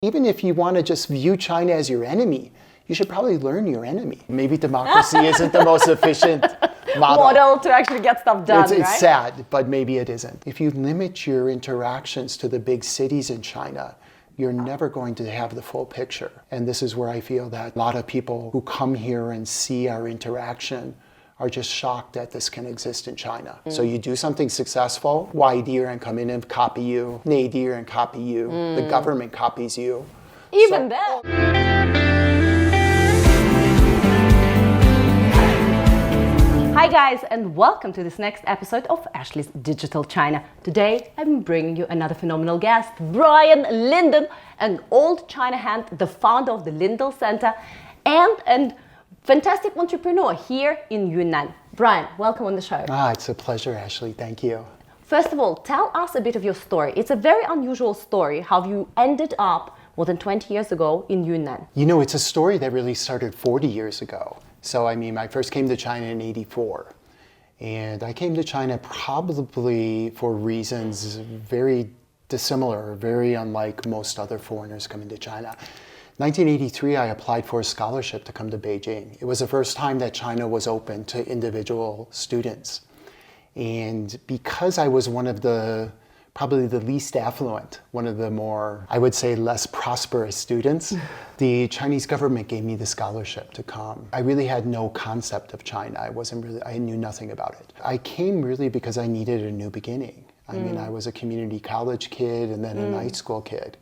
Even if you want to just view China as your enemy, you should probably learn your enemy. Maybe democracy isn't the most efficient model to actually get stuff done, it's right? sad, but maybe it isn't. If you limit your interactions to the big cities in China, you're never going to have the full picture. And this is where I feel that a lot of people who come here and see our interaction are just shocked that this can exist in China. So you do something successful, YD and come in and copy you, Nadir and copy you, the government copies you. Even then. Hi guys, and welcome to this next episode of Ashley's Digital China. Today I'm bringing you another phenomenal guest, Brian Linden, an old China hand, the founder of the Linden Centre, and a fantastic entrepreneur here in Yunnan. Brian, welcome on the show. It's a pleasure, Ashley. Thank you. First of all, tell us a bit of your story. It's a very unusual story, how you ended up more than 20 years ago in Yunnan. You know, it's a story that really started 40 years ago. So, I first came to China in '84. And I came to China probably for reasons very dissimilar, very unlike most other foreigners coming to China. 1983, I applied for a scholarship to come to Beijing. It was the first time that China was open to individual students. And because I was one of probably the least affluent, one of the more, I would say, less prosperous students, the Chinese government gave me the scholarship to come. I really had no concept of China. I knew nothing about it. I came really because I needed a new beginning. I was a community college kid and then a night school kid.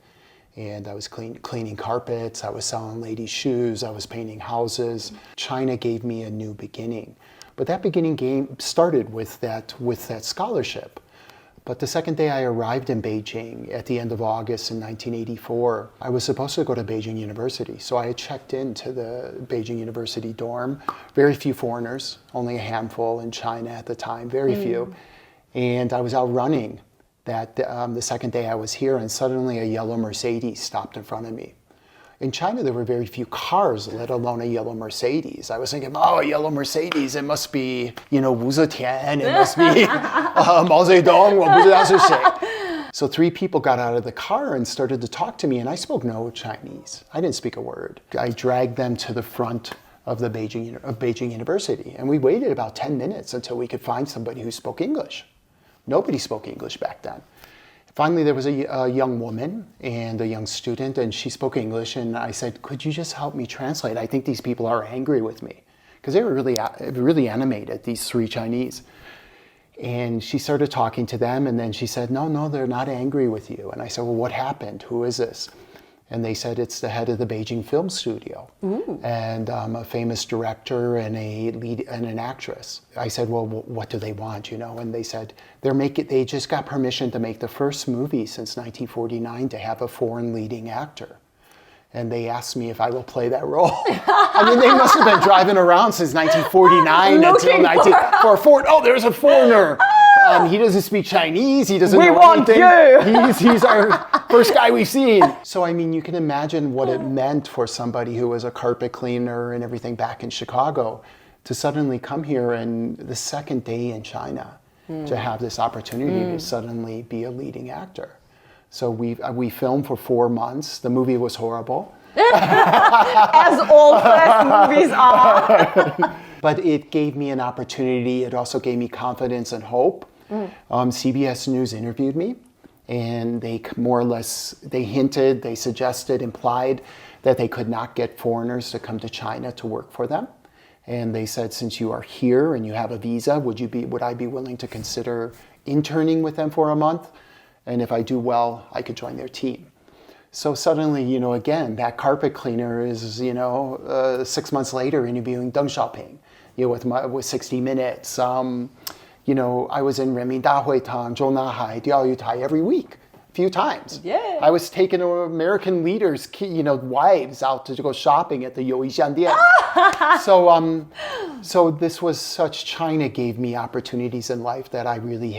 And I was cleaning carpets, I was selling ladies' shoes, I was painting houses. China gave me a new beginning. But that beginning started with that scholarship. But the second day I arrived in Beijing at the end of August in 1984, I was supposed to go to Beijing University. So I had checked into the Beijing University dorm. Very few foreigners, only a handful in China at the time, very few. And I was out running the second day I was here, and suddenly a yellow Mercedes stopped in front of me. In China, there were very few cars, let alone a yellow Mercedes. I was thinking, a yellow Mercedes, it must be, Wu Zetian, it must be Mao Zedong, 我不知道是谁. So 3 people got out of the car and started to talk to me, and I spoke no Chinese. I didn't speak a word. I dragged them to the front of Beijing University, and we waited about 10 minutes until we could find somebody who spoke English. Nobody spoke English back then. Finally, there was a young woman and a young student, and she spoke English, and I said, could you just help me translate? I think these people are angry with me. Because they were really animated, these 3 Chinese. And she started talking to them, and then she said, no, they're not angry with you. And I said, well, what happened? Who is this? And they said, it's the head of the Beijing film studio. Ooh. And a famous director and an actress. I said, well, what do they want, And they said, they just got permission to make the first movie since 1949 to have a foreign leading actor. And they asked me if I will play that role. They must have been driving around since 1949 until there's a foreigner. He doesn't speak Chinese, he doesn't know anything. He's our first guy we've seen. So, you can imagine what it meant for somebody who was a carpet cleaner and everything back in Chicago to suddenly come here and the second day in China to have this opportunity to suddenly be a leading actor. So we filmed for 4 months. The movie was horrible. As all first movies are. But it gave me an opportunity. It also gave me confidence and hope. CBS News interviewed me, and they more or less, they hinted, they suggested, implied that they could not get foreigners to come to China to work for them. And they said, since you are here and you have a visa, would I be willing to consider interning with them for a month? And if I do well, I could join their team. So suddenly, again, that carpet cleaner is, 6 months later interviewing Deng Xiaoping, with 60 Minutes. I was in Renmin Dahuitang, Zhou Nahai, Diao Yutai every week, a few times. Yeah. I was taking American leaders, wives out to go shopping at the Youyixian Dian. So this was China gave me opportunities in life that I really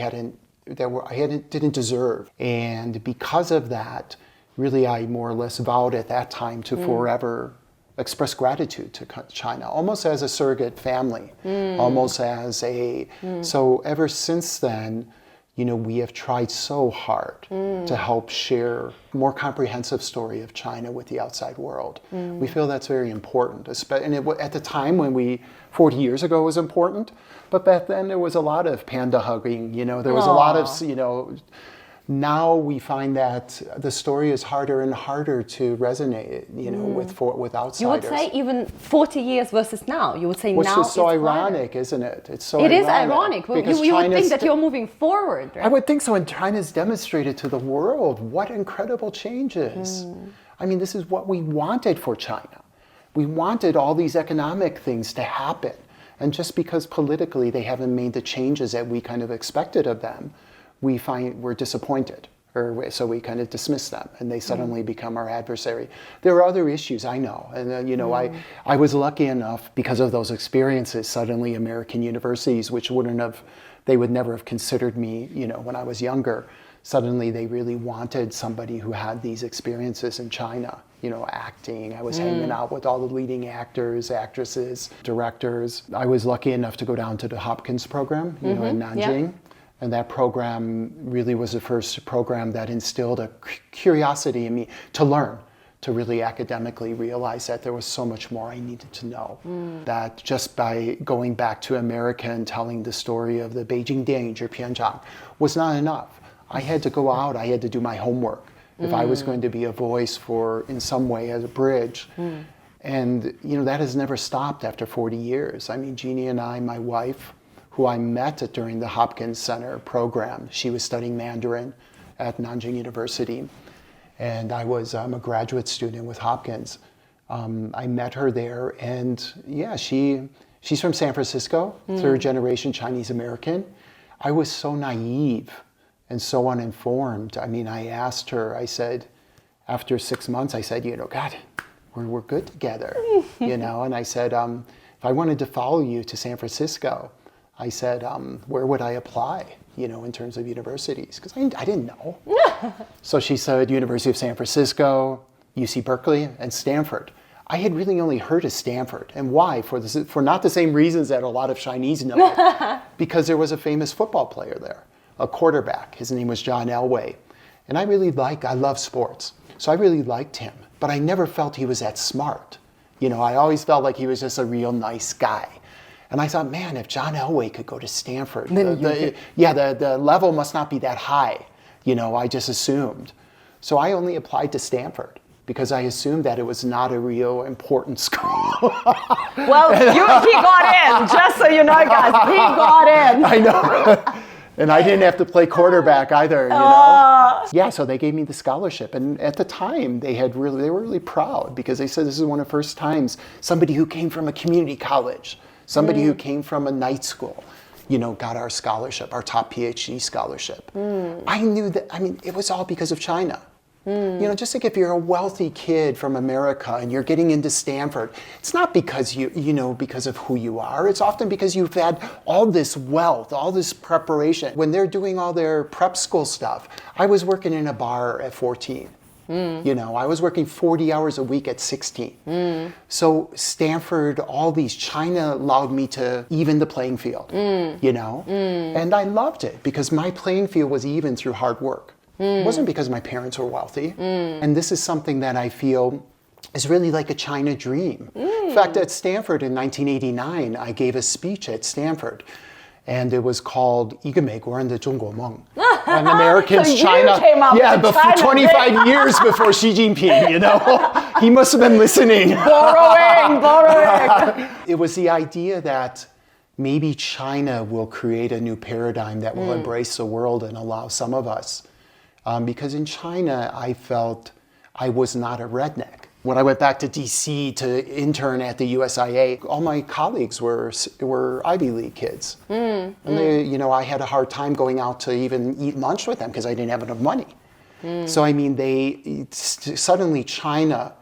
didn't deserve. And because of that, really I more or less vowed at that time to forever express gratitude to China, almost as a surrogate family, almost as so ever since then, we have tried so hard to help share a more comprehensive story of China with the outside world. We feel that's very important. And at the time 40 years ago, it was important, but back then there was a lot of panda hugging, there was a lot of, now we find that the story is harder and harder to resonate, with outsiders. You would say even 40 years versus now. You would say Which now is so it's ironic, isn't it? It's so It ironic. is ironic. You would think that you're moving forward, right? I would think so, and China's demonstrated to the world what incredible changes. I mean, this is what we wanted for China. We wanted all these economic things to happen. And just because politically they haven't made the changes that we kind of expected of them, we're disappointed, so we kind of dismiss them, and they suddenly become our adversary. There are other issues, I know, and I was lucky enough because of those experiences. Suddenly, American universities, which they would never have considered me, when I was younger. Suddenly, they really wanted somebody who had these experiences in China. Acting. I was hanging out with all the leading actors, actresses, directors. I was lucky enough to go down to the Hopkins program, in Nanjing. Yeah. And that program really was the first program that instilled a curiosity in me to learn, to really academically realize that there was so much more I needed to know. That just by going back to America and telling the story of the Beijing Dianjing or Pianzhang was not enough. I had to go out, I had to do my homework if I was going to be a voice in some way, as a bridge. And, that has never stopped after 40 years. I mean, Jeannie and I, my wife, who I met during the Hopkins Center program. She was studying Mandarin at Nanjing University, and I'm a graduate student with Hopkins. I met her there, and she's from San Francisco, third generation Chinese American. I was so naive and so uninformed. I mean, I asked her, I said, after 6 months, I said, God, we're good together, and I said, if I wanted to follow you to San Francisco, I said, where would I apply, in terms of universities? Because I didn't know. So she said, University of San Francisco, UC Berkeley, and Stanford. I had really only heard of Stanford. And why? For not the same reasons that a lot of Chinese know. Because there was a famous football player there, a quarterback. His name was John Elway. And I love sports. So I really liked him. But I never felt he was that smart. I always felt like he was just a real nice guy. And I thought, man, if John Elway could go to Stanford, the level must not be that high. I just assumed. So I only applied to Stanford because I assumed that it was not a real important school. Well, he got in, just so you know, guys. He got in. I know. And I didn't have to play quarterback either, Yeah, so they gave me the scholarship. And at the time, they were really proud because they said this is one of the first times somebody who came from a community college, somebody who came from a night school, got our scholarship, our top PhD scholarship. I knew that, it was all because of China. Just like if you're a wealthy kid from America and you're getting into Stanford, it's not because because of who you are. It's often because you've had all this wealth, all this preparation. When they're doing all their prep school stuff, I was working in a bar at 14. I was working 40 hours a week at 16. So Stanford, China allowed me to even the playing field, And I loved it because my playing field was even through hard work. It wasn't because my parents were wealthy. And this is something that I feel is really like a China dream. In fact, at Stanford in 1989, I gave a speech at Stanford. And it was called 一个美国人的中国梦. And Americans, so China, before 25 years before Xi Jinping, He must have been listening. Borrowing. It was the idea that maybe China will create a new paradigm that will embrace the world and allow some of us. Because in China, I felt I was not a redneck. When I went back to DC to intern at the USIA, all my colleagues were Ivy League kids. And they, I had a hard time going out to even eat lunch with them because I didn't have enough money. So suddenly China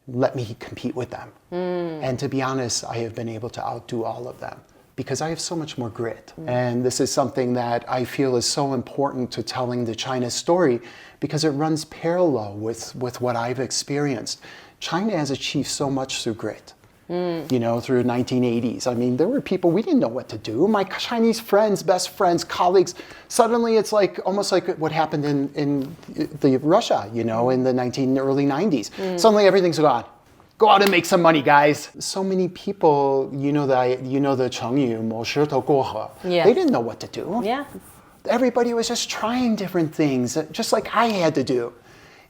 let me compete with them. And to be honest, I have been able to outdo all of them because I have so much more grit. And this is something that I feel is so important to telling the China story because it runs parallel with what I've experienced. China has achieved so much through grit. through the 1980s. I mean, there were people, we didn't know what to do. My Chinese friends, best friends, colleagues, suddenly it's like almost like what happened in Russia, in the early 90s. Suddenly everything's gone. Go out and make some money, guys. So many people, the 成语谋事头过河. Yeah. They didn't know what to do. Yeah. Everybody was just trying different things, just like I had to do.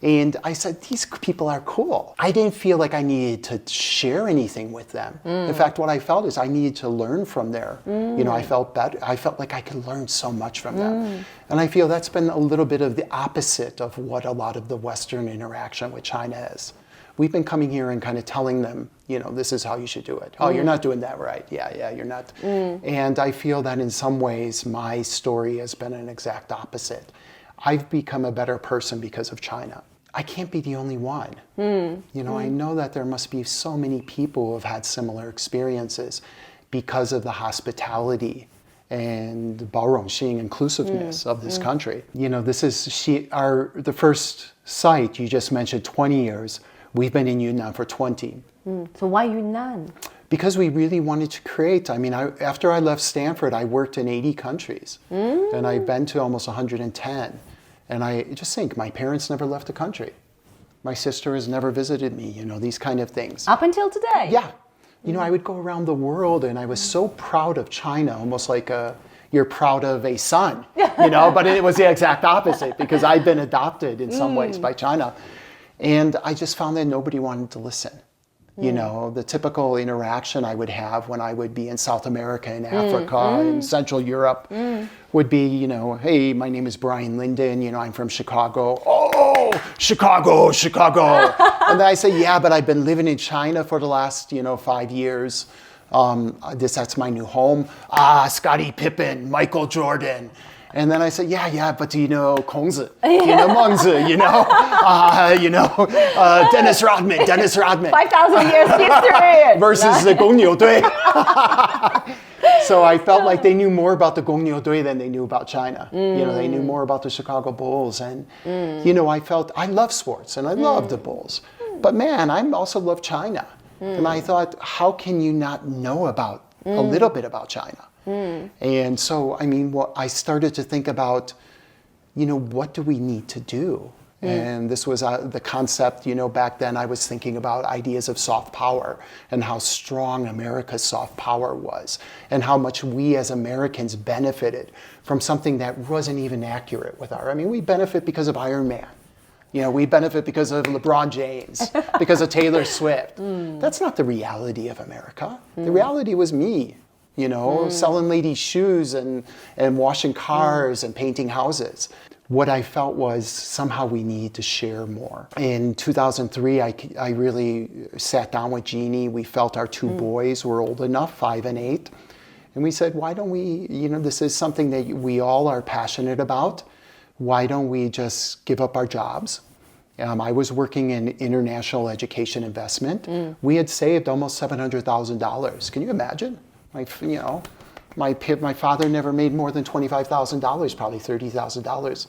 And I said, these people are cool. I didn't feel like I needed to share anything with them. In fact, what I felt is I needed to learn from there. I felt better. I felt like I could learn so much from them. And I feel that's been a little bit of the opposite of what a lot of the Western interaction with China is. We've been coming here and kind of telling them, this is how you should do it. Oh, you're not doing that right. Yeah, you're not. And I feel that in some ways, my story has been an exact opposite. I've become a better person because of China. I can't be the only one. I know that there must be so many people who have had similar experiences because of the hospitality and 包容性 inclusiveness of this country. This is the first site you just mentioned, 20 years. We've been in Yunnan for 20. So why Yunnan? Because we really wanted to create. After I left Stanford, I worked in 80 countries. And I've been to almost 110. And I just think my parents never left the country. My sister has never visited me, these kind of things. Up until today? Yeah. I would go around the world and I was so proud of China, almost like you're proud of a son, but it was the exact opposite because I'd been adopted in some ways by China. And I just found that nobody wanted to listen. The typical interaction I would have when I would be in South America and Africa and Central Europe would be, hey, my name is Brian Linden, I'm from Chicago. Oh, Chicago. And then I say, yeah, but I've been living in China for the last, 5 years. That's my new home. Scottie Pippen, Michael Jordan. And then I said, yeah, but do you know Kongzi? Do you know Mengzi? Dennis Rodman. 5,000 years history. Versus the Gongniu Dui. So I felt like they knew more about the Gongniu Dui than they knew about China. They knew more about the Chicago Bulls. And, I felt, I love sports and I love the Bulls. But man, I also love China. And I thought, how can you not know about a little bit about China? And so, I started to think about, what do we need to do? And this was the concept, back then I was thinking about ideas of soft power and how strong America's soft power was and how much we as Americans benefited from something that wasn't even accurate with we benefit because of Iron Man. We benefit because of LeBron James, because of Taylor Swift. That's not the reality of America. The reality was me. Selling ladies' shoes and washing cars and painting houses. What I felt was somehow we need to share more. In 2003, I really sat down with Jeannie. We felt our two boys were old enough, 5 and 8. And we said, why don't we, this is something that we all are passionate about. Why don't we just give up our jobs? I was working in international education investment. We had saved almost $700,000. Can you imagine? My father never made more than $25,000, probably $30,000.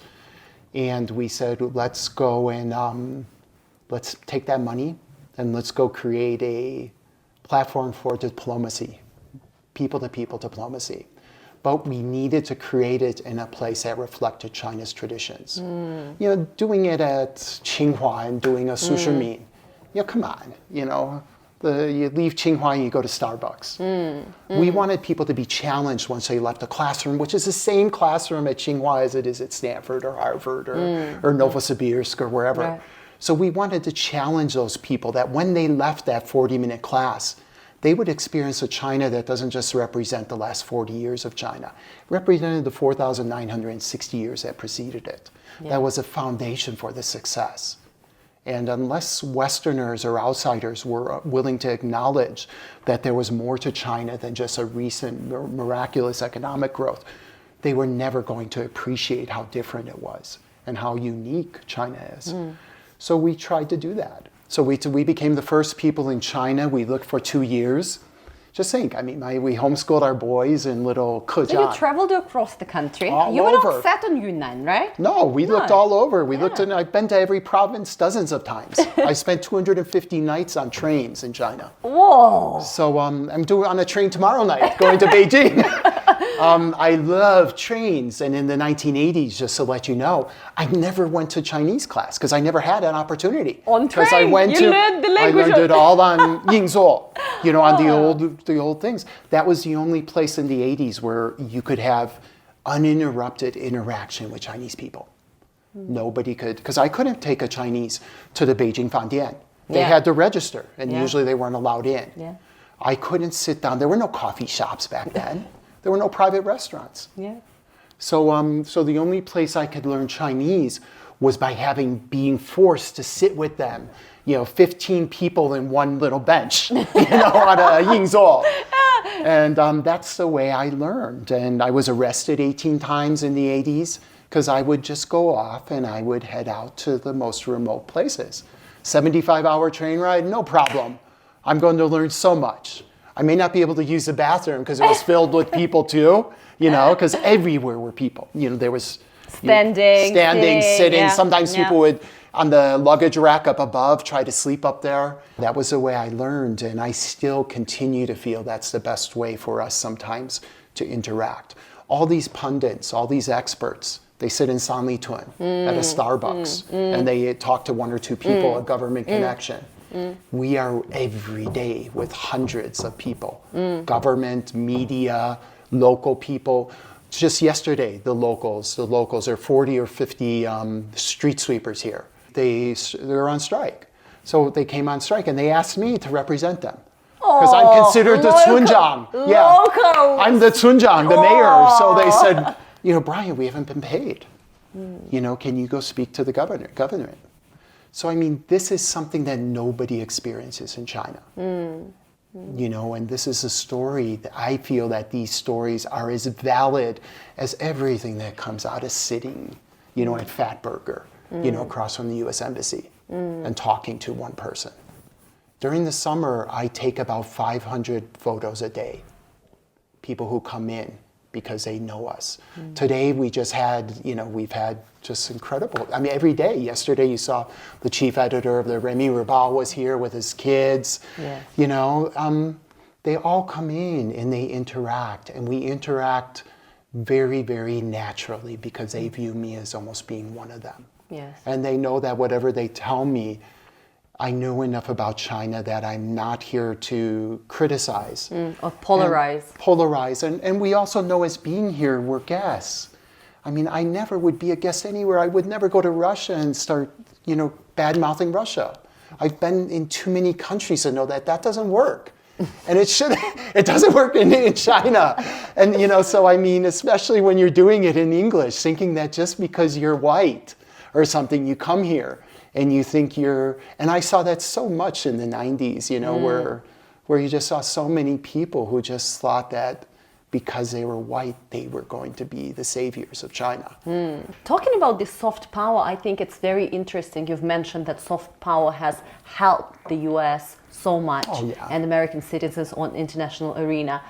And we said, let's go and let's take that money and let's go create a platform for diplomacy, people-to-people diplomacy. But we needed to create it in a place that reflected China's traditions. Doing it at Tsinghua and doing a Suzhou, come on, you leave Tsinghua and you go to Starbucks. We wanted people to be challenged once they left the classroom, which is the same classroom at Tsinghua as it is at Stanford or Harvard or Novosibirsk or wherever. Right. So we wanted to challenge those people that when they left that 40-minute class, they would experience a China that doesn't just represent the last 40 years of China. It represented the 4,960 years that preceded it. Yeah. That was a foundation for the success. And unless Westerners or outsiders were willing to acknowledge that there was more to China than just a recent miraculous economic growth, they were never going to appreciate how different it was and how unique China is. So we tried to do that. So we became the first people in China. We looked for 2 years. Just think, I mean, we homeschooled our boys in little So you Kejiang. traveled across the country. All You were not over. set on Yunnan, right? No, we looked all over. We looked Yeah. I've been to every province dozens of times. I spent 250 nights on trains in China. Whoa! So I'm doing on a train tomorrow night, going to Beijing. I love trains. And in the 1980s, just to let you know, I never went to Chinese class because I never had an opportunity. On 'Cause train, you learned the language I learned of- it all on Yingzhou, on the old things. That was the only place in the 80s where you could have uninterrupted interaction with Chinese people. Nobody could, because I couldn't take a Chinese to the Beijing Fandian. They Yeah. had to register, and Yeah. usually they weren't allowed in. Yeah. I couldn't sit down. There were no coffee shops back then. There were no private restaurants. Yeah. So the only place I could learn Chinese was by being forced to sit with them. 15 people in one little bench, on a Yingzhou. And that's the way I learned. And I was arrested 18 times in the 80s because I would just go off and I would head out to the most remote places. 75-hour train ride, no problem. I'm going to learn so much. I may not be able to use the bathroom because it was filled with people too, because everywhere were people. There was Standing, sitting. yeah, Sometimes yeah. people would, on the luggage rack up above, try to sleep up there. That was the way I learned, and I still continue to feel that's the best way for us sometimes to interact. All these pundits, all these experts, they sit in Sanlitun at a Starbucks, and they talk to one or two people, a government connection. We are every day with hundreds of people, government, media, local people. Just yesterday, the locals, there are 40 or 50 street sweepers here. They're on strike. So they came on strike and they asked me to represent them. Because I'm considered the Cunjang. Locals. I'm the Cunjang, the mayor. So they said, Brian, we haven't been paid. Can you go speak to the government? So, this is something that nobody experiences in China. And this is a story that I feel that these stories are as valid as everything that comes out of sitting, at Fatburger, across from the U.S. Embassy and talking to one person. During the summer, I take about 500 photos a day. People who come in because they know us. Today, we just had, we've had just incredible. Every day. Yesterday, you saw the chief editor of the Remy Ribal was here with his kids. Yes. They all come in and they interact, and we interact very, very naturally because they view me as almost being one of them. Yes. And they know that whatever they tell me, I know enough about China that I'm not here to criticize. Or polarize. And we also know as being here, we're guests. I never would be a guest anywhere. I would never go to Russia and start, bad-mouthing Russia. I've been in too many countries to know that doesn't work. And it doesn't work in China. And, especially when you're doing it in English, thinking that just because you're white or something, you come here and you think and I saw that so much in the 90s, where you just saw so many people who just thought that because they were white, they were going to be the saviors of China. Talking about this soft power, I think it's very interesting. You've mentioned that soft power has helped the US so much and American citizens on international arena.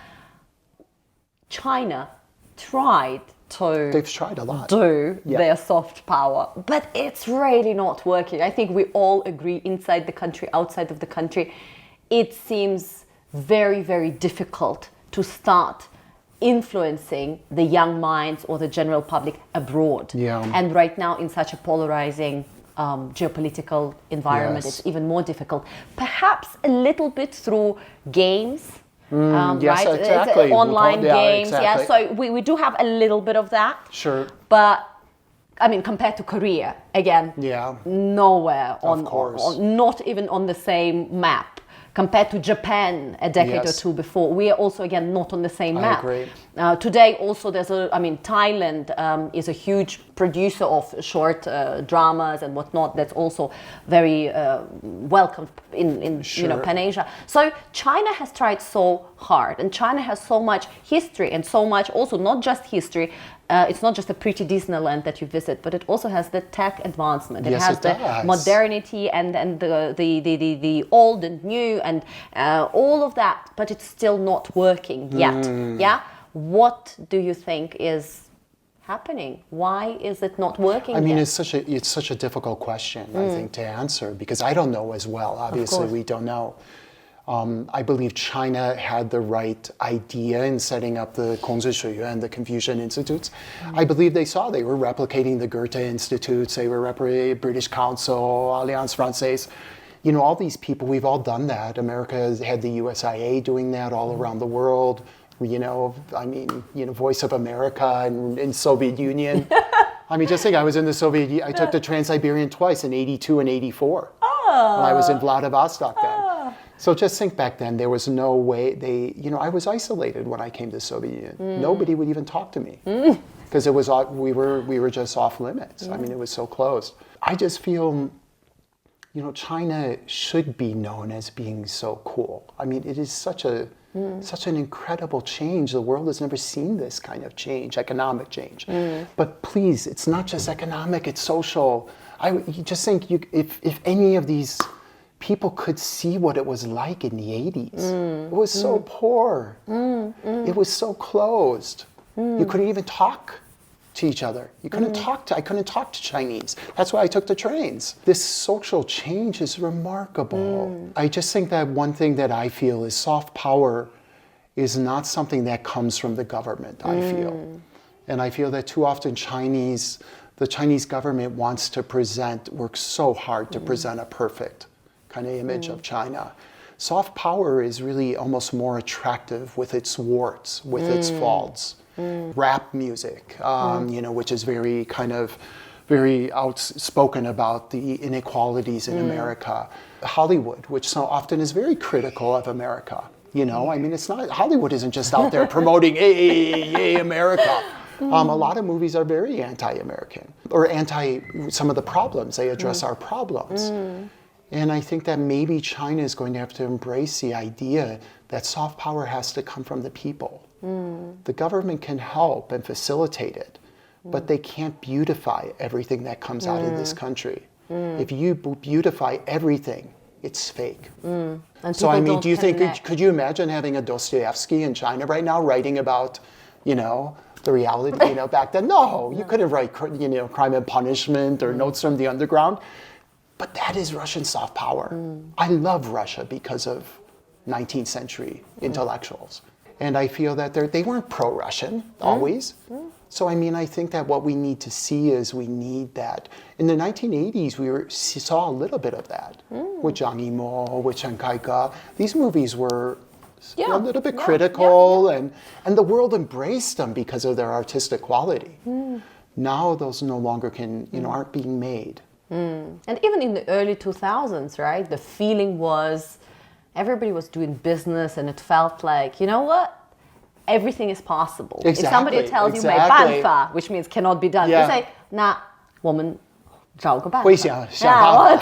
China tried to They've tried a lot. do their soft power, but it's really not working. I think we all agree, inside the country, outside of the country, it seems very, very difficult to start influencing the young minds or the general public abroad. Yeah. And right now, in such a polarizing geopolitical environment, Yes. it's even more difficult. Perhaps a little bit through games. Yes, right? exactly. It's online games. Exactly. Yeah, so we do have a little bit of that. Sure. But compared to Korea, again, nowhere Of course. not even on the same map. Compared to Japan a decade or two before, we are also again not on the same map. agree. Today, also there's Thailand is a huge producer of short dramas and whatnot. That's also very welcome in Pan Asia. So China has tried so hard, and China has so much history and so much also not just history. It's not just a pretty Disneyland that you visit, but it also has the tech advancement. It has the modernity and the old and new and all of that, but it's still not working yet. Yeah. What do you think is happening? Why is it not working? I mean, yet? it's such a difficult question, I think, to answer, because I don't know as well. Obviously, we don't know. I believe China had the right idea in setting up the Kongzhi and the Confucian Institutes. I believe they were replicating the Goethe Institutes, they were replicating British Council, Alliance Francaise. You know, all these people, we've all done that. America has had the USIA doing that all around the world. You know, I mean, Voice of America and in Soviet Union. I mean, just think, I was in the Soviet Union. I took the Trans-Siberian twice in '82 and '84 when I was in Vladivostok then. So just think back then, there was no way I was isolated when I came to the Soviet Union. Nobody would even talk to me because we were just off limits. I mean, it was so closed. I just feel, China should be known as being so cool. I mean, it is such an incredible change. The world has never seen this kind of change, economic change. But please, it's not just economic, it's social. You just think if any of these people could see what it was like in the 80s. It was so poor. It was so closed. You couldn't even talk to each other. I couldn't talk to Chinese. That's why I took the trains. This social change is remarkable. I just think that one thing that I feel is soft power is not something that comes from the government, I feel. And I feel that too often the Chinese government works so hard to present a perfect kind of image of China. Soft power is really almost more attractive with its warts, with its faults. Rap music, which is very outspoken about the inequalities in America. Hollywood, which so often is very critical of America. I mean, Hollywood isn't just out there promoting, hey, America. A lot of movies are very anti-American or anti some of the problems. They address our problems. And I think that maybe China is going to have to embrace the idea that soft power has to come from the people. The government can help and facilitate it, but they can't beautify everything that comes out of this country. If you beautify everything, it's fake. So I mean, do you think, could you imagine having a Dostoevsky in China right now writing about, the reality, back then? No, you couldn't write, Crime and Punishment or Notes from the Underground. But that is Russian soft power. I love Russia because of 19th century intellectuals. And I feel that they weren't pro-Russian always. So I mean, I think that what we need to see is we need that. In the 1980s, we saw a little bit of that with Zhang Yimou, with Chen Kaige. These movies were a little bit critical, and the world embraced them because of their artistic quality. Now those no longer aren't being made. And even in the early 2000s, right, the feeling was everybody was doing business and it felt like, you know what? Everything is possible. Exactly, if somebody tells you 没办法, which means cannot be done, you say, 那我们找个办法. 会想办法.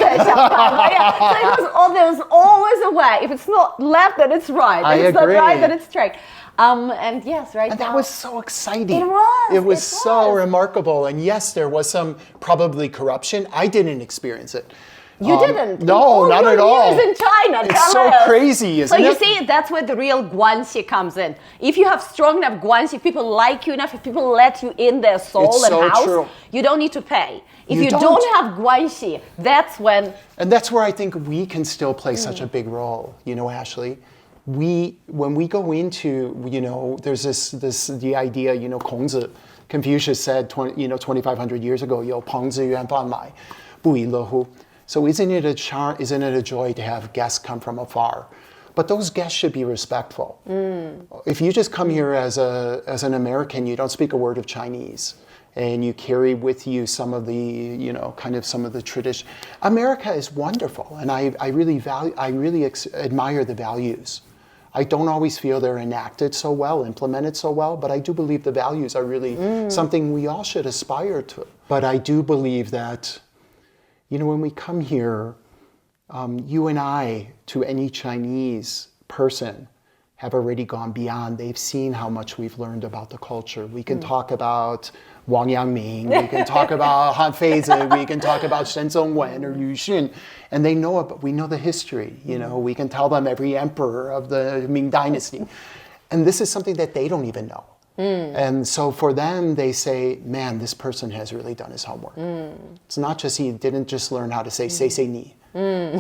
So there was always a way. If it's not left, then it's right. If it's not right, then it's straight. And yes, right. And now, that was so exciting. It was so remarkable. And yes, there was some probably corruption. I didn't experience it. You didn't? No, not at all. Years in China. It's so crazy, isn't it? So you see, that's where the real guanxi comes in. If you have strong enough guanxi, if people like you enough, if people let you in their soul and house, you don't need to pay. If you don't have guanxi, that's when... And that's where I think we can still play such a big role, Ashley. When we go into, there's the idea, Kongzi, Confucius said, 2,500 years ago, 有朋自远方来，不亦乐乎. So isn't it a joy to have guests come from afar? But those guests should be respectful. If you just come here as an American, you don't speak a word of Chinese, and you carry with you some of the, some of the tradition. America is wonderful, and I really admire the values I don't always feel they're enacted so well, implemented so well, but I do believe the values are really something we all should aspire to. But I do believe that, when we come here, you and I, to any Chinese person, have already gone beyond. They've seen how much we've learned about the culture. We can talk about Wang Yangming, we can talk about Han Feizi, we can talk about Shen Zongwen or Liu Xun, and they know it, but we know the history. We can tell them every emperor of the Ming Dynasty. And this is something that they don't even know. And so for them, they say, man, this person has really done his homework. It's not just he didn't just learn how to say say ni.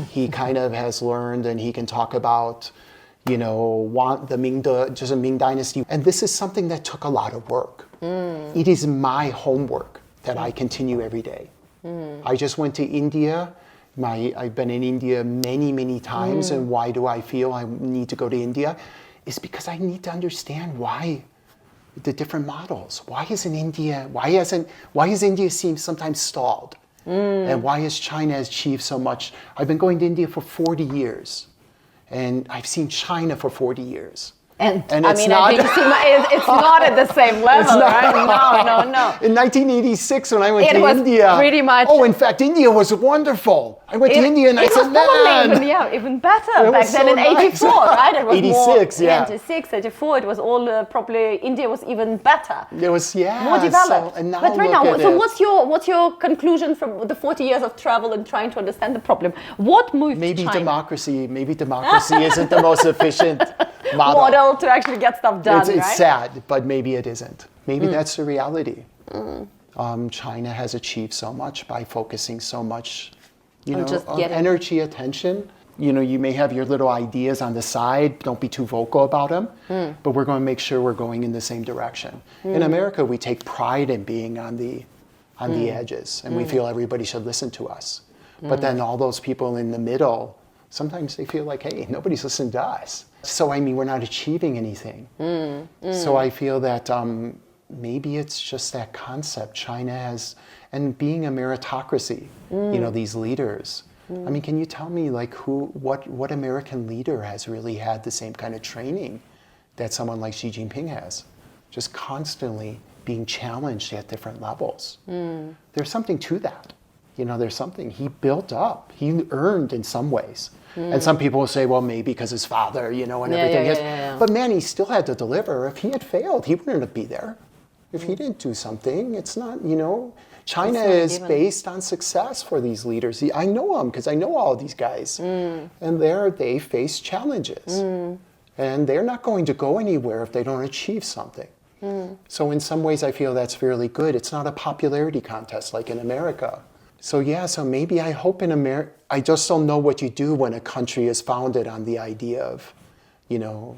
He kind of has learned, and he can talk about the Ming Dynasty. And this is something that took a lot of work. It is my homework that I continue every day. I just went to India. I've been in India many, many times. And why do I feel I need to go to India? It's because I need to understand why the different models. Why is India seem sometimes stalled? And why has China achieved so much? I've been going to India for 40 years. And I've seen China for 40 years. And it's not at the same level, right? No. In 1986, when I went to India, pretty much. Oh, in fact, India was wonderful. I went to India and I said, man. Even better back then in '84, right? It was 86, more, 86, 84. It was all probably India was even better. It was more developed. And now but right now, so what's your conclusion from the 40 years of travel and trying to understand the problem? What moved Maybe China? Maybe democracy isn't the most efficient model to actually get stuff done. It's sad, but maybe it isn't. Maybe that's the reality. China has achieved so much by focusing so much, on energy, attention. You may have your little ideas on the side. Don't be too vocal about them. But we're going to make sure we're going in the same direction. In America, we take pride in being on the edges, and we feel everybody should listen to us. But then all those people in the middle, sometimes they feel like, hey, nobody's listening to us. So, we're not achieving anything. So I feel that maybe it's just that concept China has, and being a meritocracy, these leaders. Can you tell me, what American leader has really had the same kind of training that someone like Xi Jinping has? Just constantly being challenged at different levels. There's something to that. There's something he built up. He earned in some ways. And some people will say, well, maybe because his father, and everything. Yeah. But man, he still had to deliver. If he had failed, he wouldn't be there. If he didn't do something, it's not, China is based on success for these leaders. I know them because I know all of these guys. And they face challenges. And they're not going to go anywhere if they don't achieve something. So in some ways, I feel that's fairly good. It's not a popularity contest like in America. So maybe I hope in America, I just don't know what you do when a country is founded on the idea of,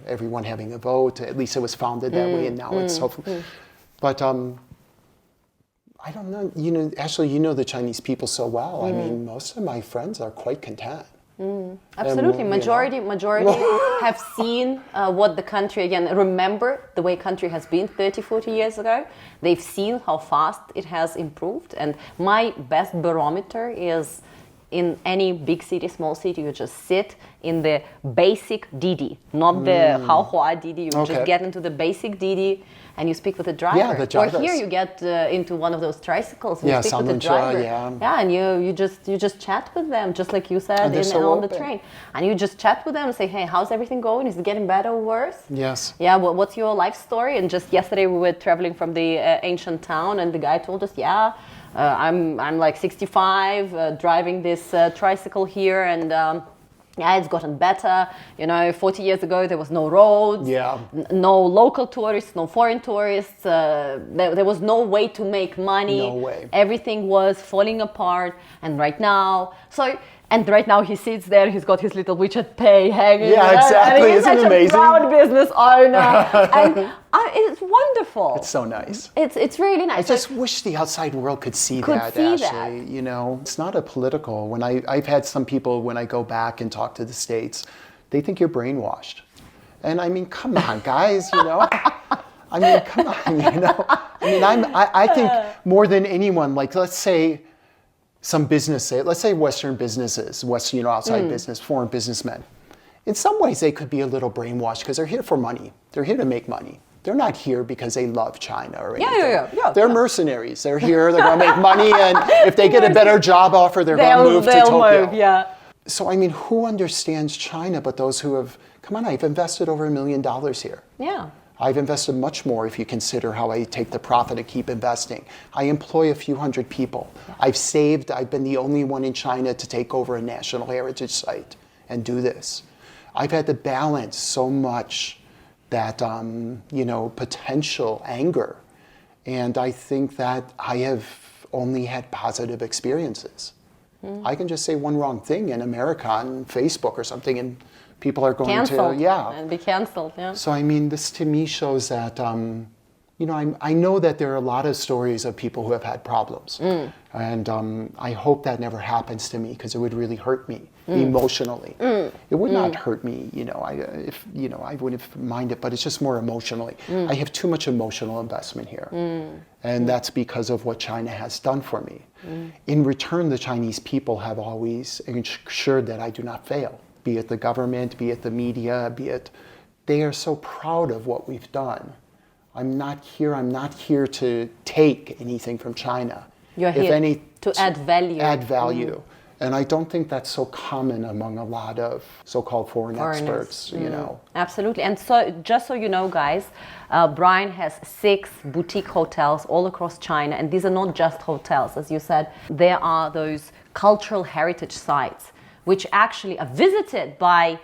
everyone having a vote. At least it was founded that way, and now it's so. But I don't know. Ashley, you know the Chinese people so well. Most of my friends are quite content. Absolutely, majority have seen what the country, again, remember the way country has been 30, 40 years ago. They've seen how fast it has improved, and my best barometer is in any big city, small city, you just sit in the basic Didi, not the Haohua Didi. You just get into the basic Didi and you speak with the driver. Yeah, the drivers. Or here you get into one of those tricycles and you speak with the Sanluncha, driver. yeah, and you just chat with them, just like you said, on the train. And you just chat with them and say, hey, how's everything going? Is it getting better or worse? Yes. Yeah, what's your life story? And just yesterday we were traveling from the ancient town and the guy told us, I'm like 65, driving this tricycle here, and it's gotten better. 40 years ago there was no roads, no local tourists, no foreign tourists. There was no way to make money. No way. Everything was falling apart, and right now, right now he sits there. He's got his little WeChat Pay hanging. Yeah, exactly. And he's Isn't it amazing? A proud business owner, and it's wonderful. It's so nice. It's really nice. I just wish the outside world could see that, Ashley. It's not a political. When I've had some people, when I go back and talk to the States, they think you're brainwashed. And come on, guys, come on, I think more than anyone, let's say some business, let's say Western businesses, outside business, foreign businessmen. in some ways they could be a little brainwashed because they're here for money. They're here to make money. They're not here because they love China or anything. They're mercenaries. They're here, they're going to make money, and if they get a better job offer, they're going to move to Tokyo. So, I mean, who understands China but those who have, come on, I've invested over $1 million here. Yeah. I've invested much more if you consider how I take the profit and keep investing. I employ a few hundred people. I've been the only one in China to take over a national heritage site and do this. I've had to balance so much that, potential anger. And I think that I have only had positive experiences. I can just say one wrong thing in America on Facebook or something and people are going canceled. to, and be canceled, So, I mean, this to me shows that, I know that there are a lot of stories of people who have had problems. And I hope that never happens to me because it would really hurt me emotionally. It would not hurt me, I wouldn't mind it, but it's just more emotionally. I have too much emotional investment here. And that's because of what China has done for me. In return, the Chinese people have always ensured that I do not fail. Be it the government, be it the media, they are so proud of what we've done. I'm not here to take anything from China. You're here to add value. Add value. And I don't think that's so common among a lot of so-called foreign experts, Absolutely. And so, just so you know, guys, Brian has 6 boutique hotels all across China. And these are not just hotels. As you said, there are those cultural heritage sites which actually are visited by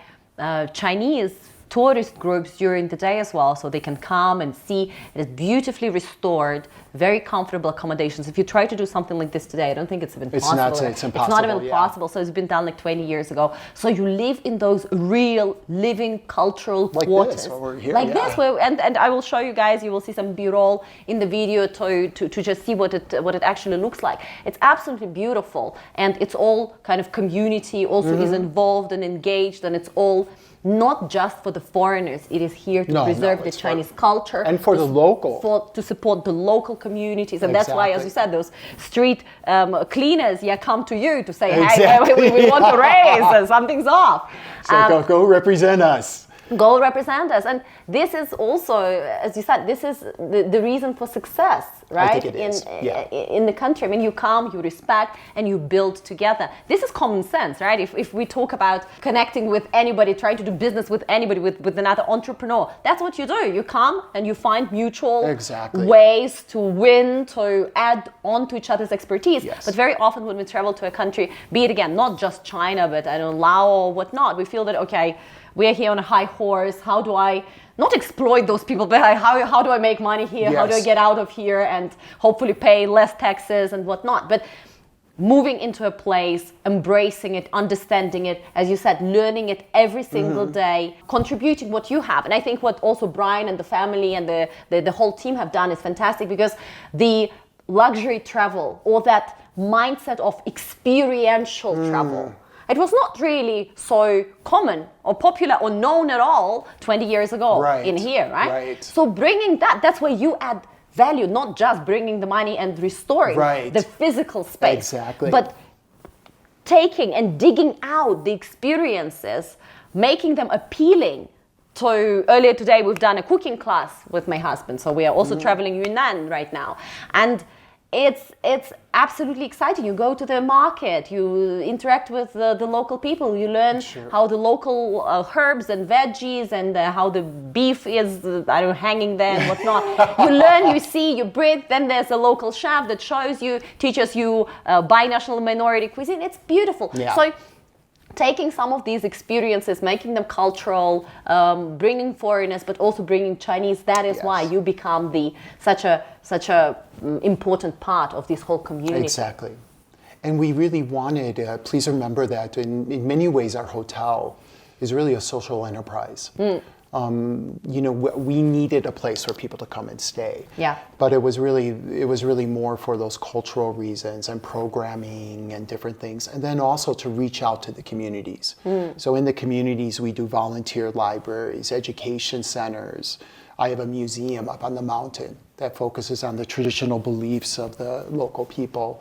Chinese tourist groups during the day as well, so they can come and see. It is beautifully restored, very comfortable accommodations. If you try to do something like this today, I don't think it's even possible. It's impossible. It's not even possible. So it's been done like 20 years ago. So you live in those real, living cultural quarters. This, and I will show you guys. You will see some B-roll in the video to just see what it actually looks like. It's absolutely beautiful, and it's all kind of community also is involved and engaged, and it's all not just for the foreigners. It is here to preserve the Chinese culture. And for the local. To support the local communities. And that's why, as you said, those street cleaners come to you to say, hey, we want to raise, something's off. So go represent us. Go represent us. And this is also, as you said, this is the reason for success, right? I think it is. In the country. I mean, you come, you respect, and you build together. This is common sense, right? If we talk about connecting with anybody, trying to do business with anybody, with another entrepreneur, that's what you do. You come and you find mutual ways to win, to add on to each other's expertise. Yes. But very often when we travel to a country, be it again, not just China, but I don't know, Laos or whatnot, we feel that, okay, we're here on a high horse. How do I not exploit those people, but how do I make money here? Yes. How do I get out of here and hopefully pay less taxes and whatnot? But moving into a place, embracing it, understanding it, as you said, learning it every single day, contributing what you have. And I think what also Brian and the family and the whole team have done is fantastic, because the luxury travel, or that mindset of experiential travel, it was not really so common or popular or known at all 20 years ago in here, right? So bringing that's where you add value, not just bringing the money and restoring the physical space, but taking and digging out the experiences, making them appealing. So earlier today, we've done a cooking class with my husband. So we are also traveling Yunnan right now. And it's absolutely exciting. You go to the market, you interact with the local people, you learn how the local herbs and veggies and how the beef is, hanging there and whatnot. You learn, you see, you breathe. Then there's a local chef that teaches you binational minority cuisine. It's beautiful. Yeah. So taking some of these experiences, making them cultural, bringing foreigners, but also bringing Chinese, that is why you become such a important part of this whole community. Exactly. And we really wanted, please remember that in many ways our hotel is really a social enterprise. We needed a place for people to come and stay. Yeah. But it was really more for those cultural reasons and programming and different things, and then also to reach out to the communities. So in the communities, we do volunteer libraries, education centers. I have a museum up on the mountain that focuses on the traditional beliefs of the local people.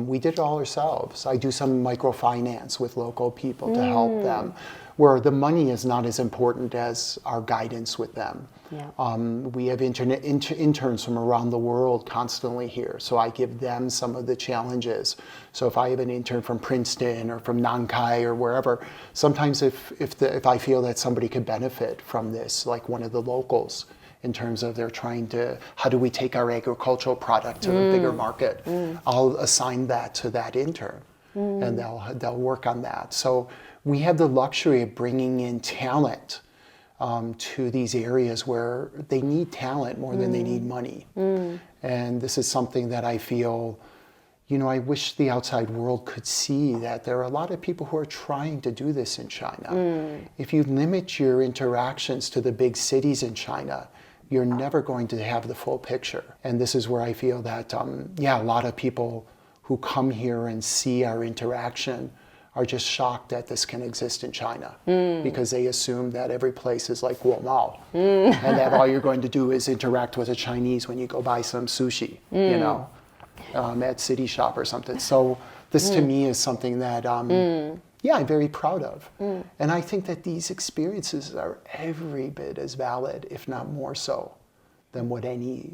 We did it all ourselves. I do some microfinance with local people to help them. where the money is not as important as our guidance with them. Yeah. We have interns from around the world constantly here, so I give them some of the challenges. So if I have an intern from Princeton or from Nankai or wherever, sometimes if I feel that somebody could benefit from this, like one of the locals, in terms of they're trying to, how do we take our agricultural product to a bigger market? I'll assign that to that intern, and they'll work on that. So we have the luxury of bringing in talent to these areas where they need talent more than they need money. And this is something that I feel, I wish the outside world could see that there are a lot of people who are trying to do this in China. If you limit your interactions to the big cities in China, you're never going to have the full picture. And this is where I feel that, a lot of people who come here and see our interaction are just shocked that this can exist in China because they assume that every place is like Guomao and that all you're going to do is interact with a Chinese when you go buy some sushi, at City Shop or something. So this to me is something that, I'm very proud of. And I think that these experiences are every bit as valid, if not more so, than what any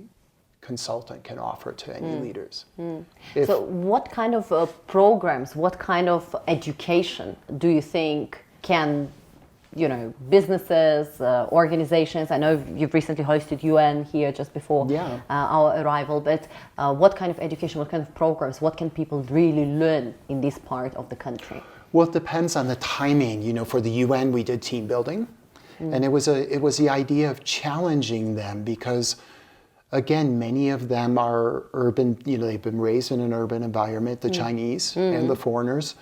consultant can offer to any leaders. So what kind of programs, what kind of education do you think can, businesses, organizations, I know you've recently hosted UN here just before our arrival, but what kind of education, what kind of programs, what can people really learn in this part of the country? Well, it depends on the timing. For the UN, we did team building, and it was the idea of challenging them because, again, many of them are urban, they've been raised in an urban environment, the Chinese and the foreigners,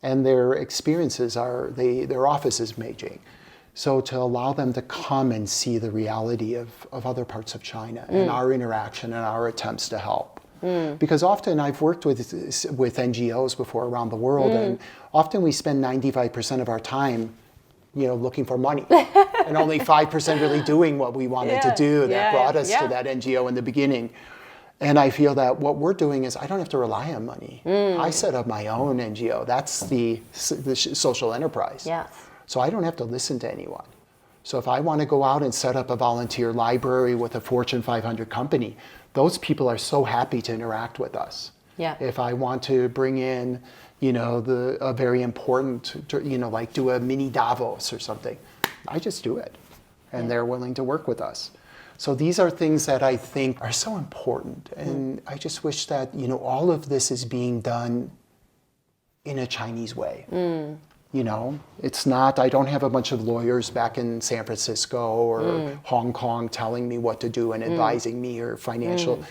and their experiences their office is Beijing. So to allow them to come and see the reality of other parts of China and our interaction and our attempts to help. Because often I've worked with NGOs before around the world, and often we spend 95% of our time looking for money and only 5% really doing what we wanted to do that brought us to that NGO in the beginning. And I feel that what we're doing is I don't have to rely on money. I set up my own NGO. That's the social enterprise. Yes. So I don't have to listen to anyone. So if I want to go out and set up a volunteer library with a Fortune 500 company, those people are so happy to interact with us. Yeah. If I want to bring in a very important, like do a mini Davos or something, I just do it. And they're willing to work with us. So these are things that I think are so important. And I just wish that, all of this is being done in a Chinese way. It's not, I don't have a bunch of lawyers back in San Francisco or Hong Kong telling me what to do and advising me or financial.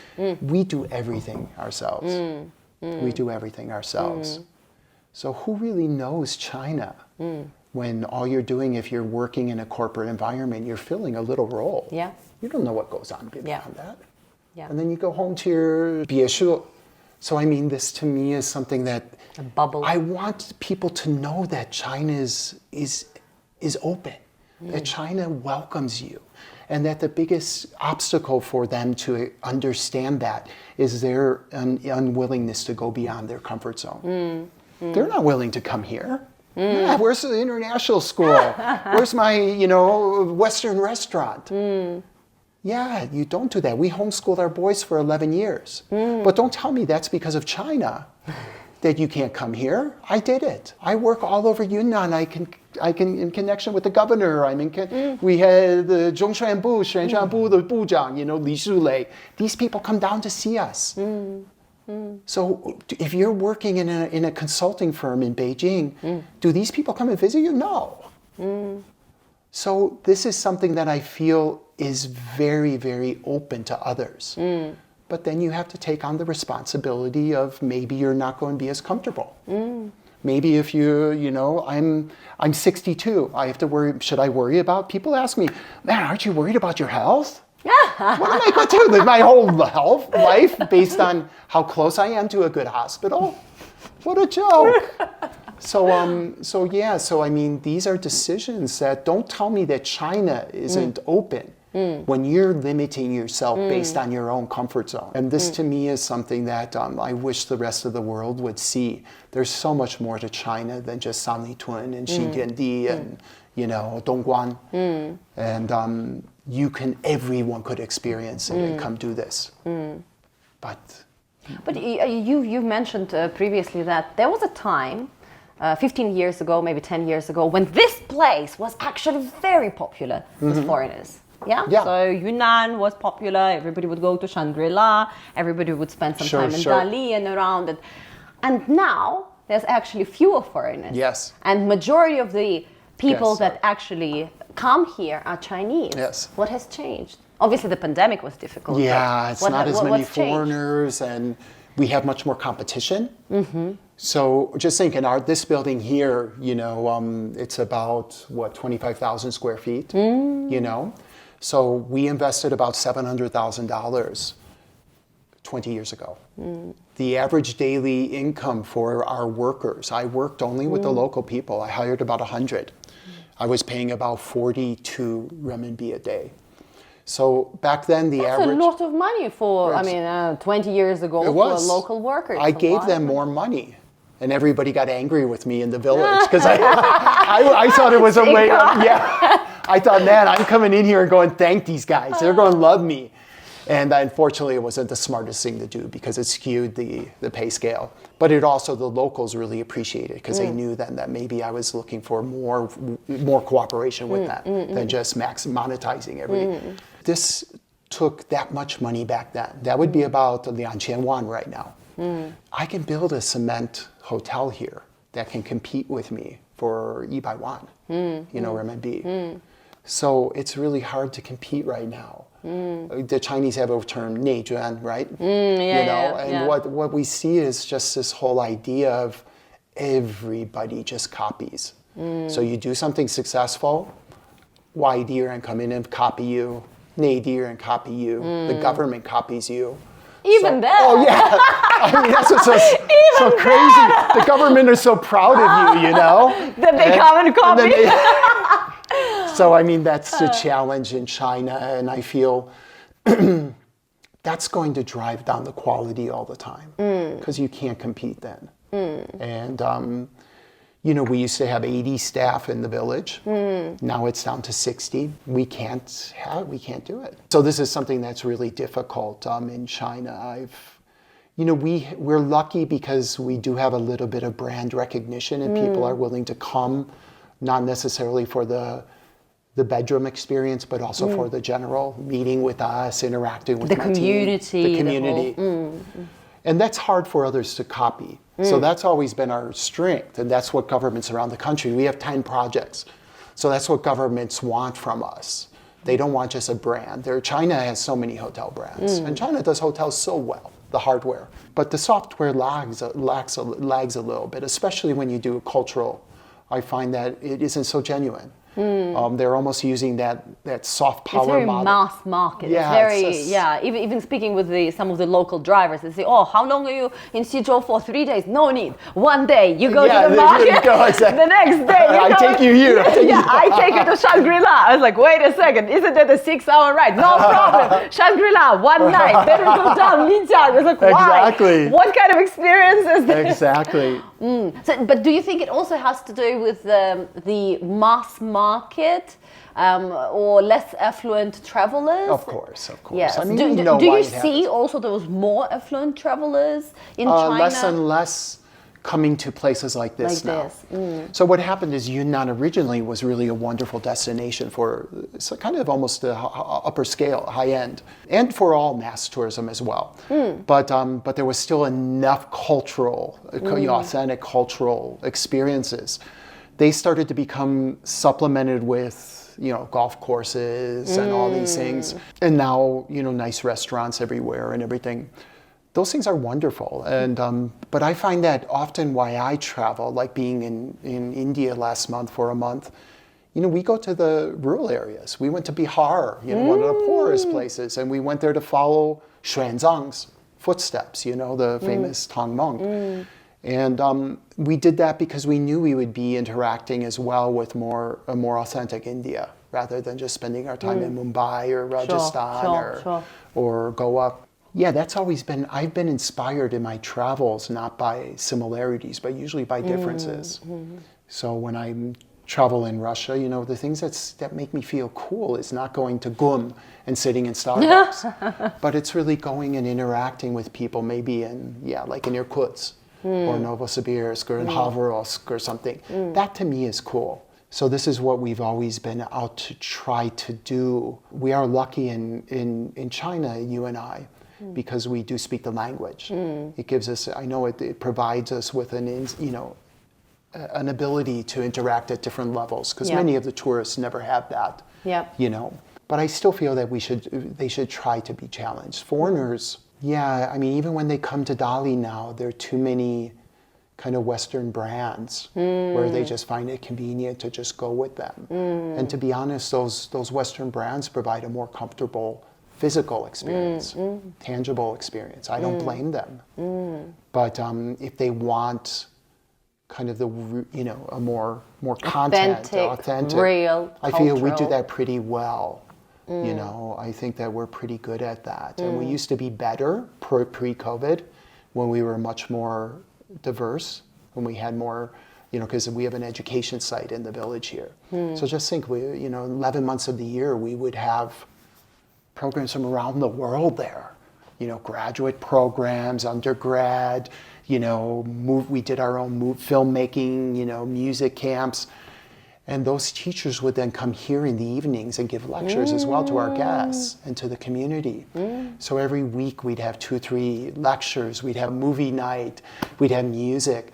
We do everything ourselves. We do everything ourselves. So who really knows China when all you're doing, if you're working in a corporate environment, you're filling a little role. Yeah. You don't know what goes on beyond that. Yeah. And then you go home to your 别墅. So this to me is something that a bubble. I want people to know that China is open, that China welcomes you, and that the biggest obstacle for them to understand that is their unwillingness to go beyond their comfort zone. They're not willing to come here. Yeah, where's the international school? Where's my, Western restaurant? Yeah, you don't do that. We homeschooled our boys for 11 years. But don't tell me that's because of China that you can't come here. I did it. I work all over Yunnan. I can in connection with the governor. We had the Zhongshanbu, Xuanshanbu, the Buzhang, Li Shulei. These people come down to see us. So if you're working in a consulting firm in Beijing, do these people come and visit you? No. So this is something that I feel is very, very open to others. But then you have to take on the responsibility of maybe you're not going to be as comfortable. Maybe if I'm 62, I have to worry, should I worry about, people ask me, man, aren't you worried about your health? What am I going to do? Live my whole life based on how close I am to a good hospital? What a joke. So these are decisions that don't tell me that China isn't open. when you're limiting yourself based on your own comfort zone. And this to me is something that I wish the rest of the world would see. There's so much more to China than just Sanlitun and Xindiandi and, Dongguan. And everyone could experience it and come do this. But you mentioned previously that there was a time, 15 years ago, maybe 10 years ago, when this place was actually very popular with foreigners. Yeah? So Yunnan was popular, everybody would go to Shangri-La, everybody would spend some time in Dali and around it. And now there's actually fewer foreigners. Yes. And majority of the people that actually come here are Chinese. Yes. What has changed? Obviously the pandemic was difficult. Yeah, it's not as many foreigners and we have much more competition. So just think, this building here, it's about, 25,000 square feet, So we invested about $700,000 20 years ago. The average daily income for our workers, I worked only with the local people. I hired about 100. I was paying about 42 renminbi a day. So back then the average... That's a lot of money for, 20 years ago for local workers. I gave them more money. And everybody got angry with me in the village because I thought it was a way of, I thought, man, I'm coming in here and going, thank these guys. They're going to love me. And unfortunately, it wasn't the smartest thing to do because it skewed the pay scale. But it also, the locals really appreciated it because they knew then that maybe I was looking for more cooperation with them than just monetizing everything. This took that much money back then. That would be about 2,000 won right now. I can build a cement hotel here that can compete with me for 100 won, renminbi. So it's really hard to compete right now. The Chinese have a term 内卷, right? What we see is just this whole idea of everybody just copies. So you do something successful, and come in and copy you, 内地人 copy you, the government copies you. Even that. Oh yeah, that's what's so crazy. The government is so proud of you, That they come and copy. So that's the challenge in China, and I feel that's going to drive down the quality all the time because you can't compete then. And we used to have 80 staff in the village. Now it's down to 60. We can't do it. So this is something that's really difficult in China. We're lucky because we do have a little bit of brand recognition, and people are willing to come, not necessarily for the bedroom experience, but also for the general meeting with us, interacting with the my community. Team, the community. And that's hard for others to copy. So that's always been our strength, and that's what governments around the country, we have 10 projects. So that's what governments want from us. They don't want just a brand. China has so many hotel brands, and China does hotels so well, the hardware. But the software lags a little bit, especially when you do a cultural. I find that it isn't so genuine. They're almost using that soft power model. It's very mass market. Yeah, it's very, even speaking with some of the local drivers, they say, oh, how long are you in Xizhou for? 3 days? No need. 1 day, you go to the market. The next day, I take you here. I take you to Shangri-La. I was like, wait a second, isn't that a 6-hour ride? No problem. Shangri-La, 1 night. Then we go down, Lijiang. I was like, why? Exactly. What kind of experience is this? Exactly. So, but do you think it also has to do with the mass market or less affluent travelers? Of course. Yes. Do you see also those more affluent travelers in China? Less and less coming to places like this now. So what happened is Yunnan originally was really a wonderful destination for kind of almost the upper scale, high end, and for all mass tourism as well. But there was still enough cultural, authentic cultural experiences. They started to become supplemented with golf courses and all these things, and now nice restaurants everywhere and everything. Those things are wonderful, and but I find that often why I travel, like being in India last month for a month, we go to the rural areas. We went to Bihar, one of the poorest places, and we went there to follow Xuanzang's footsteps, the famous Tang Meng. And we did that because we knew we would be interacting as well with a more authentic India, rather than just spending our time in Mumbai or Rajasthan or Goa. Yeah, that's always been, I've been inspired in my travels, not by similarities, but usually by differences. So when I travel in Russia, you know, the things that make me feel cool is not going to GUM and sitting in Starbucks, but it's really going and interacting with people, maybe like in Irkutsk or Novosibirsk or in Khabarovsk or something. That to me is cool. So this is what we've always been out to try to do. We are lucky in China, you and I, because we do speak the language. It gives us, I know it provides us with an ability to interact at different levels, because many of the tourists never have that, you know. But I still feel that they should try to be challenged. Foreigners, I mean, even when they come to Dali now, there are too many kind of Western brands where they just find it convenient to just go with them. And to be honest, those Western brands provide a more comfortable physical experience, tangible experience. I don't blame them. But if they want kind of a more content, authentic, real, I feel we do that pretty well. You know, I think that we're pretty good at that. And we used to be better pre-COVID, when we were much more diverse, when we had more, you know, because we have an education site in the village here. So just think, 11 months of the year, we would have programs from around the world there. You know, graduate programs, undergrad, you know, we did our own filmmaking, you know, music camps. And those teachers would then come here in the evenings and give lectures as well to our guests and to the community. So every week we'd have 2 or 3 lectures, we'd have movie night, we'd have music.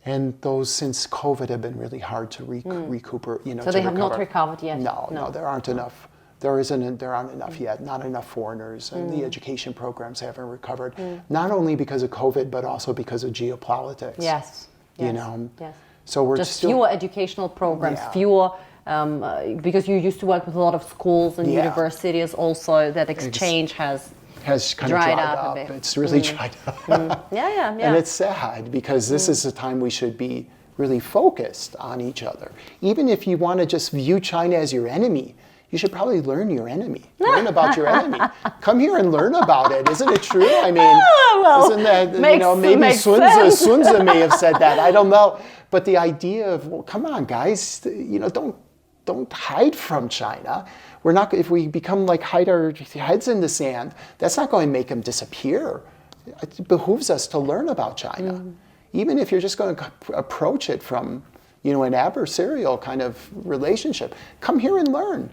And those, since COVID, have been really hard to recuperate, you know, so they have not recovered yet? No, there aren't enough. There aren't enough yet, not enough foreigners, and the education programs haven't recovered. Not only because of COVID, but also because of geopolitics. Yes. You know? Yes. So we're just still, fewer educational programs, fewer, because you used to work with a lot of schools and universities also, that exchange has kind of dried up a bit. It's really dried up. And it's sad, because this is the time we should be really focused on each other. Even if you want to just view China as your enemy, you should probably learn your enemy. Learn about your enemy. Come here and learn about it. Isn't it true? I mean, isn't that, maybe Sun Tzu may have said that. I don't know. But the idea of, well, come on, guys, you know, don't hide from China. We're not, if we become like hide our heads in the sand, that's not going to make them disappear. It behooves us to learn about China. Even if you're just going to approach it from, you know, an adversarial kind of relationship, come here and learn.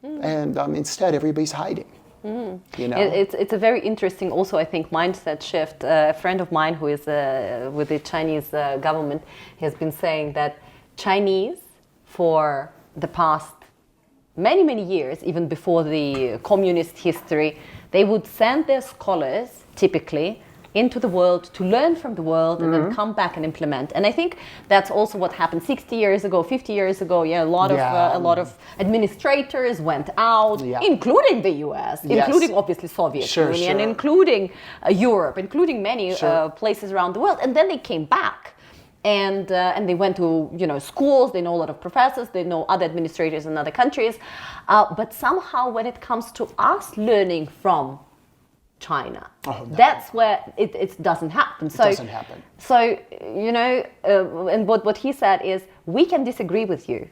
And instead, everybody's hiding. You know? It's a very interesting, also I think, mindset shift. A friend of mine who is with the Chinese government has been saying that Chinese, for the past many years, even before the communist history, they would send their scholars, typically, into the world to learn from the world and then come back and implement. And I think that's also what happened 60 years ago, 50 years ago. A lot of administrators went out, including the US, including obviously Soviet Union, including Europe, including many places around the world. And then they came back. And they went to, you know, schools. They know a lot of professors. They know other administrators in other countries. But somehow, when it comes to us learning from China, that's where it doesn't happen. It doesn't happen. So, you know, and what he said is, we can disagree with you,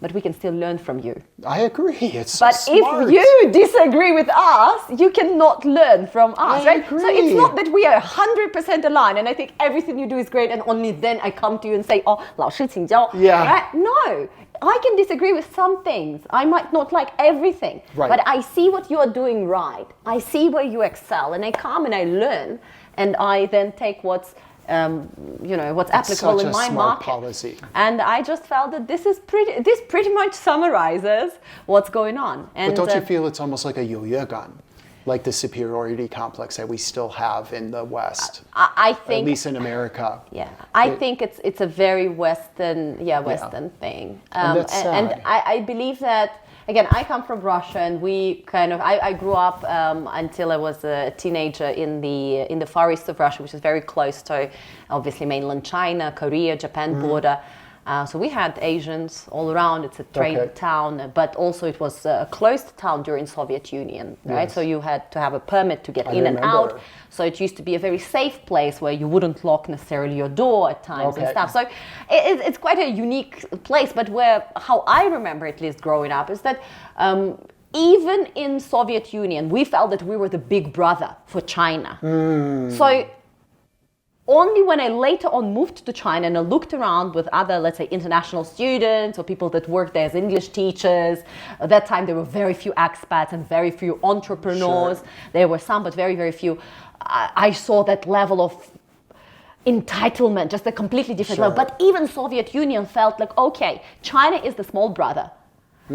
but we can still learn from you. I agree. It's but so smart. If you disagree with us, you cannot learn from us, right? Agree. So it's not that we are 100% aligned, and I think everything you do is great, and only then I come to you and say, 老师请教, right? No. I can disagree with some things. I might not like everything, but I see what you are doing right. I see where you excel, and I come and I learn, and I then take what's applicable in my market. Policy. And I just felt that this pretty much summarizes what's going on. And, but don't you feel it's almost like a 优越感? Like the superiority complex that we still have in the West. I think, at least in America. Yeah, I think it's a very Western thing. And that's sad. And I believe that again, I come from Russia, and I grew up until I was a teenager in the far east of Russia, which is very close to, obviously, mainland China, Korea, Japan border. So we had Asians all around. It's a trade town, but also it was a closed town during Soviet Union, right? Yes. So you had to have a permit to get in and out. So it used to be a very safe place where you wouldn't lock necessarily your door at times and stuff. So it's quite a unique place. But how I remember, at least growing up, is that even in Soviet Union, we felt that we were the big brother for China. So only when I later on moved to China and I looked around with other, let's say, international students or people that worked there as English teachers, at that time there were very few expats and very few entrepreneurs. Sure. There were some, but very, very few. I saw that level of entitlement, just a completely different level. But even Soviet Union felt like, okay, China is the small brother.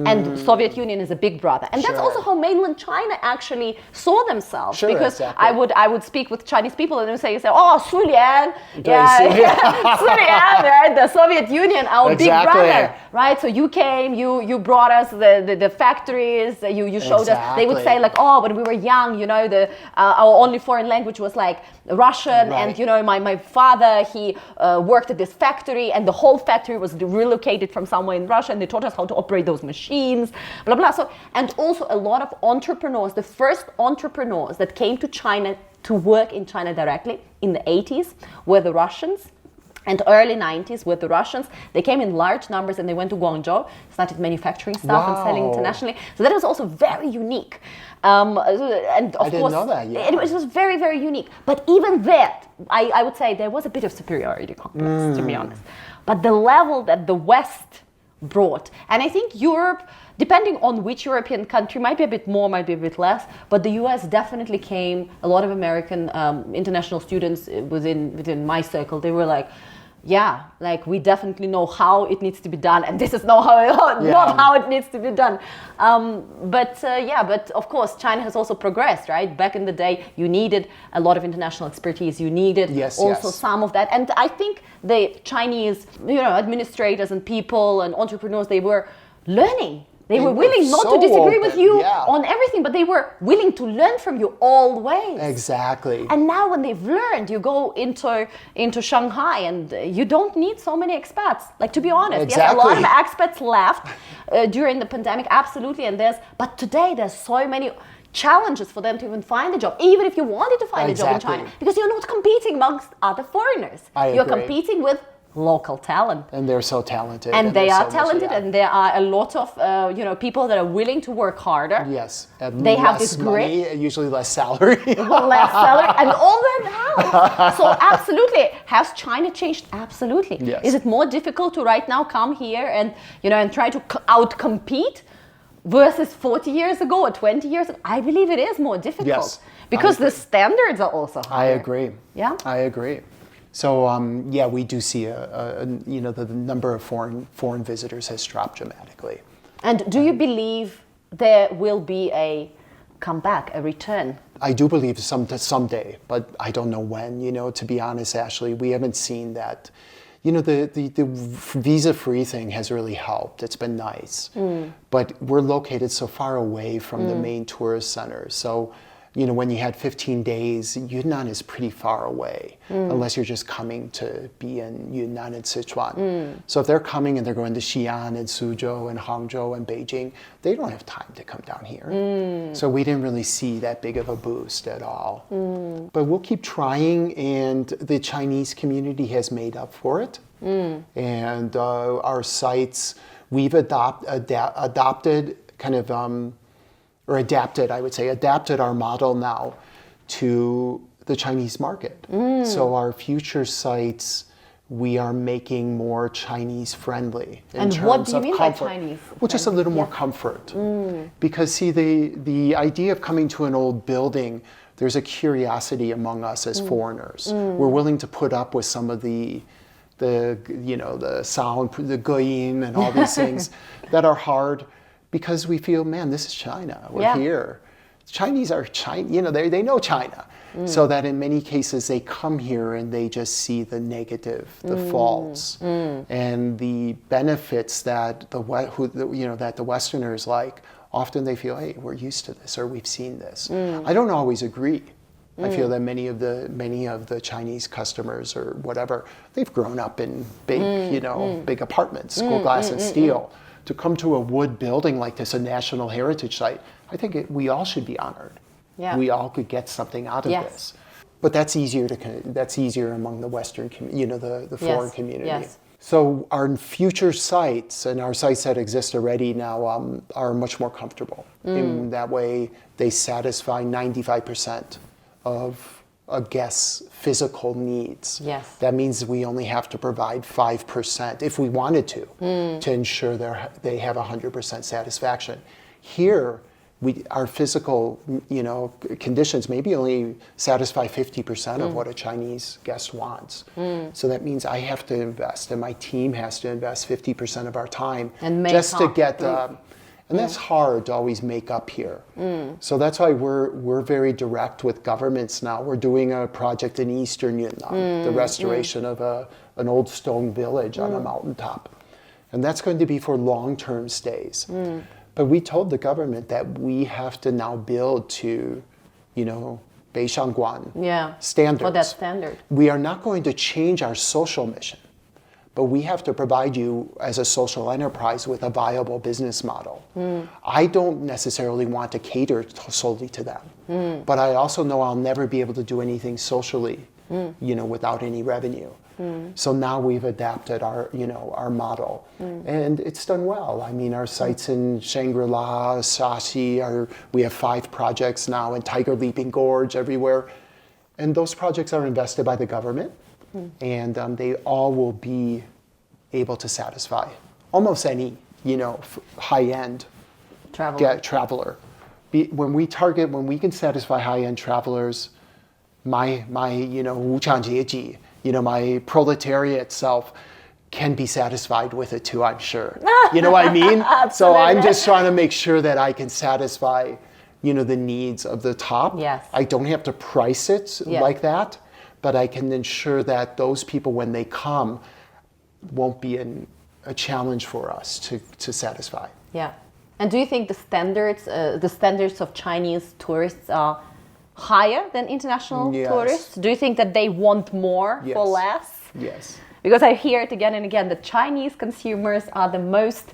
And Soviet Union is a big brother. And that's also how mainland China actually saw themselves. Because I would speak with Chinese people and they would say, oh, Sulian, Sulian, right? The Soviet Union, our big brother, right? So you came, you brought us the factories, you showed us. They would say like, oh, when we were young, our only foreign language was like Russian. And, my father, he worked at this factory and the whole factory was relocated from somewhere in Russia and they taught us how to operate those machines, blah, blah. So, and also a lot of entrepreneurs, the first entrepreneurs that came to China to work in China directly in the 80s were the Russians. And early 90s with the Russians, they came in large numbers and they went to Guangzhou, started manufacturing stuff and selling internationally. So that was also very unique. And of I didn't know that. Yeah. It was very, very unique. But even that, I would say there was a bit of superiority complex, to be honest. But the level that the West brought, and I think Europe, depending on which European country, might be a bit more, might be a bit less, but the US definitely came, a lot of American international students within my circle, they were like, yeah, like we definitely know how it needs to be done, and this is not how it needs to be done. But of course, China has also progressed, right? Back in the day, you needed a lot of international expertise. You needed some of that, and I think the Chinese, administrators and people and entrepreneurs, they were learning. They were willing not to disagree with you on everything, but they were willing to learn from you all ways. Exactly. And now when they've learned, you go into Shanghai and you don't need so many expats. Like, to be honest, yes, a lot of expats left during the pandemic, absolutely. But today there's so many challenges for them to even find a job, even if you wanted to find a job in China, because you're not competing amongst other foreigners. You're competing with local talent, and they're so talented, and they are talented, and there are a lot of people that are willing to work harder. Yes, they have this grit, money, usually less salary, and all that helps. So absolutely, has China changed? Absolutely. Yes. Is it more difficult to right now come here and and try to outcompete versus 40 years ago or 20 years ago? I believe it is more difficult because the standards are also higher. I agree. Yeah, I agree. So we do see the number of foreign visitors has dropped dramatically. And do you believe there will be a comeback, a return? I do believe someday, but I don't know when. To be honest, Ashley, we haven't seen that. The visa-free thing has really helped. It's been nice, but we're located so far away from the main tourist centers. So, when you had 15 days, Yunnan is pretty far away, unless you're just coming to be in Yunnan and Sichuan. So if they're coming and they're going to Xi'an and Suzhou and Hangzhou and Beijing, they don't have time to come down here. So we didn't really see that big of a boost at all. But we'll keep trying, and the Chinese community has made up for it. And our sites, we've adopted kind of... adapted our model now to the Chinese market. So our future sites, we are making more Chinese friendly in terms of comfort. And what do you mean by Chinese? Well, just a little more comfort. Because see, the idea of coming to an old building, there's a curiosity among us as foreigners. We're willing to put up with some of the sound, the guyin and all these things that are hard, because we feel, man, this is China. We're here. Chinese are China, they know China. So that in many cases they come here and they just see the negative, the faults, and the benefits that that the Westerners like. Often they feel, hey, we're used to this, or we've seen this. I don't always agree. I feel that many of the Chinese customers or whatever, they've grown up in big, big apartments, school glass and steel. To come to a wood building like this, a national heritage site, I think we all should be honored. Yeah. We all could get something out of this. But that's easier among the Western, the foreign community. Yes. So our future sites and our sites that exist already now are much more comfortable. In that way, they satisfy 95% of a guest's physical needs. Yes. That means we only have to provide 5% if we wanted to ensure they have 100% satisfaction. Here, our physical, conditions maybe only satisfy 50% of what a Chinese guest wants. So that means I have to invest, and my team has to invest 50% of our time just to get and that's hard to always make up here. So that's why we're very direct with governments now. We're doing a project in Eastern Yunnan, the restoration of an old stone village on a mountaintop, and that's going to be for long-term stays. But we told the government that we have to now build to, Beishangguan standards. For that standard. We are not going to change our social mission, but we have to provide you as a social enterprise with a viable business model. I don't necessarily want to cater solely to them, but I also know I'll never be able to do anything socially, without any revenue. So now we've adapted our model, and it's done well. I mean, our sites in Shangri-La, Shaxi, we have 5 projects now in Tiger Leaping Gorge everywhere, and those projects are invested by the government, and they all will be able to satisfy almost any high-end traveler. When we can satisfy high-end travelers, my 无产阶级, my proletariat self can be satisfied with it too, I'm sure. You know what I mean? So I'm just trying to make sure that I can satisfy, the needs of the top. Yes. I don't have to price it like that, but I can ensure that those people, when they come, won't be a challenge for us to satisfy. Yeah. And do you think the standards of Chinese tourists are higher than international tourists? Do you think that they want more for less? Yes. Because I hear it again and again that Chinese consumers are the most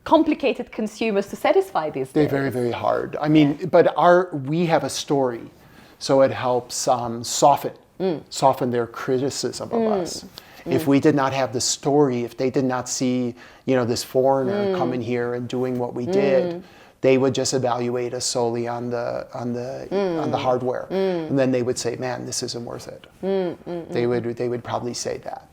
complicated consumers to satisfy these days. They're very, very hard. I mean, but we have a story, so it helps soften their criticism of us. If we did not have the story, if they did not see, this foreigner coming here and doing what we did, they would just evaluate us solely on the hardware, and then they would say, "Man, this isn't worth it." They would probably say that.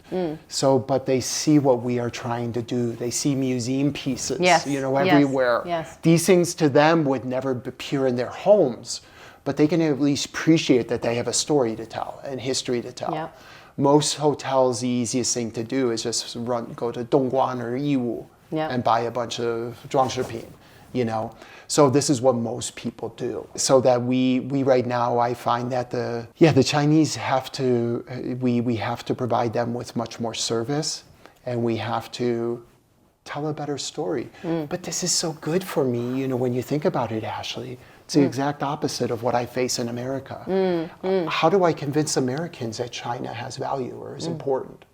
So, but they see what we are trying to do. They see museum pieces, everywhere. Yes. These things to them would never appear in their homes, but they can at least appreciate that they have a story to tell and history to tell. Yeah. Most hotels, the easiest thing to do is just go to Dongguan or Yiwu and buy a bunch of 装饰品. So this is what most people do. So that we right now, I find that the Chinese we have to provide them with much more service, and we have to tell a better story. But this is so good for me, when you think about it, Ashley. It's the exact opposite of what I face in America. How do I convince Americans that China has value or is important?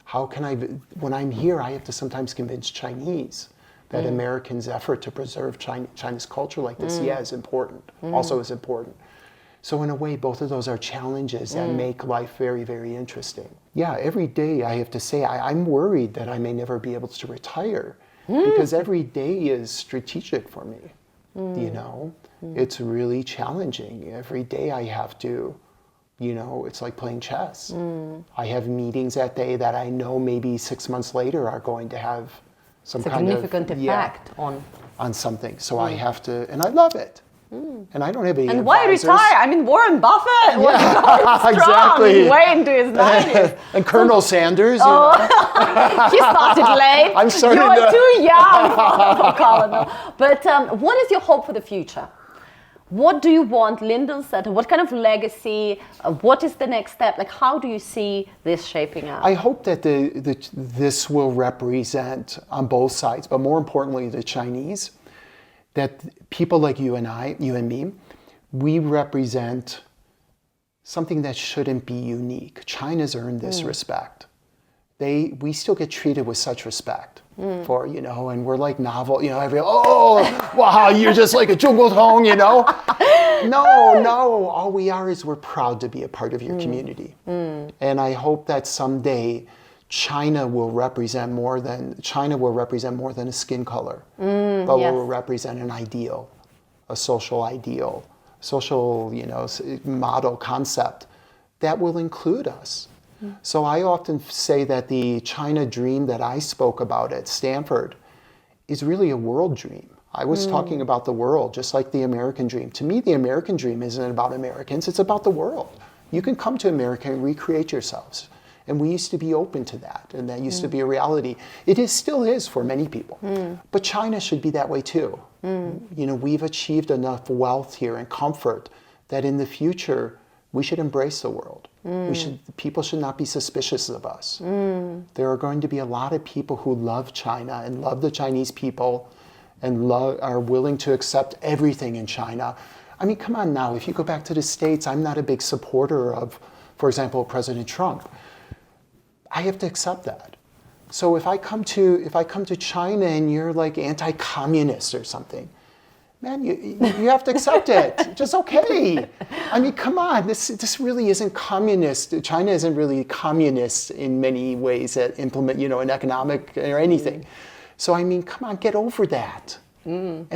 How can when I'm here, I have to sometimes convince Chinese that Americans' effort to preserve China's culture like this, is important, also is important. So in a way, both of those are challenges that make life very, very interesting. Yeah, every day I have to say, I'm worried that I may never be able to retire because every day is strategic for me, It's really challenging. Every day I have to, it's like playing chess. I have meetings that day that I know maybe 6 months later are going to have some significant effect on something. So I have to, and I love it. And I don't have any And advisors. why retire? I mean, Warren Buffett was going strong, exactly. way into his 90s. And Colonel Sanders, He started late. I'm sorry. You're too young for Colonel. But what is your hope for the future? What do you want Linden Centre? What kind of legacy? What is the next step? Like, how do you see this shaping up? I hope that this will represent on both sides, but more importantly, the Chinese, that people like you and me, we represent something that shouldn't be unique. China's earned this respect. We still get treated with such respect for, and we're like novel, wow, you're just like a 中国通, No, all we are is we're proud to be a part of your community. And I hope that someday China will represent more than a skin color, but will represent an ideal, a social ideal, social, model concept that will include us. So I often say that the China dream that I spoke about at Stanford is really a world dream. I was talking about the world, just like the American dream. To me, the American dream isn't about Americans, it's about the world. You can come to America and recreate yourselves. And we used to be open to that, and that used to be a reality. Still is for many people. But China should be that way too. We've achieved enough wealth here and comfort that in the future, we should embrace the world. People should not be suspicious of us. There are going to be a lot of people who love China and love the Chinese people and are willing to accept everything in China. I mean, come on now, if you go back to the States, I'm not a big supporter of, for example, President Trump. I have to accept that. So if I come to China and you're like anti-communist or something, man, you have to accept it. Just okay. I mean, come on. This really isn't communist. China isn't really communist in many ways that implement, an economic or anything. So I mean, come on, get over that. And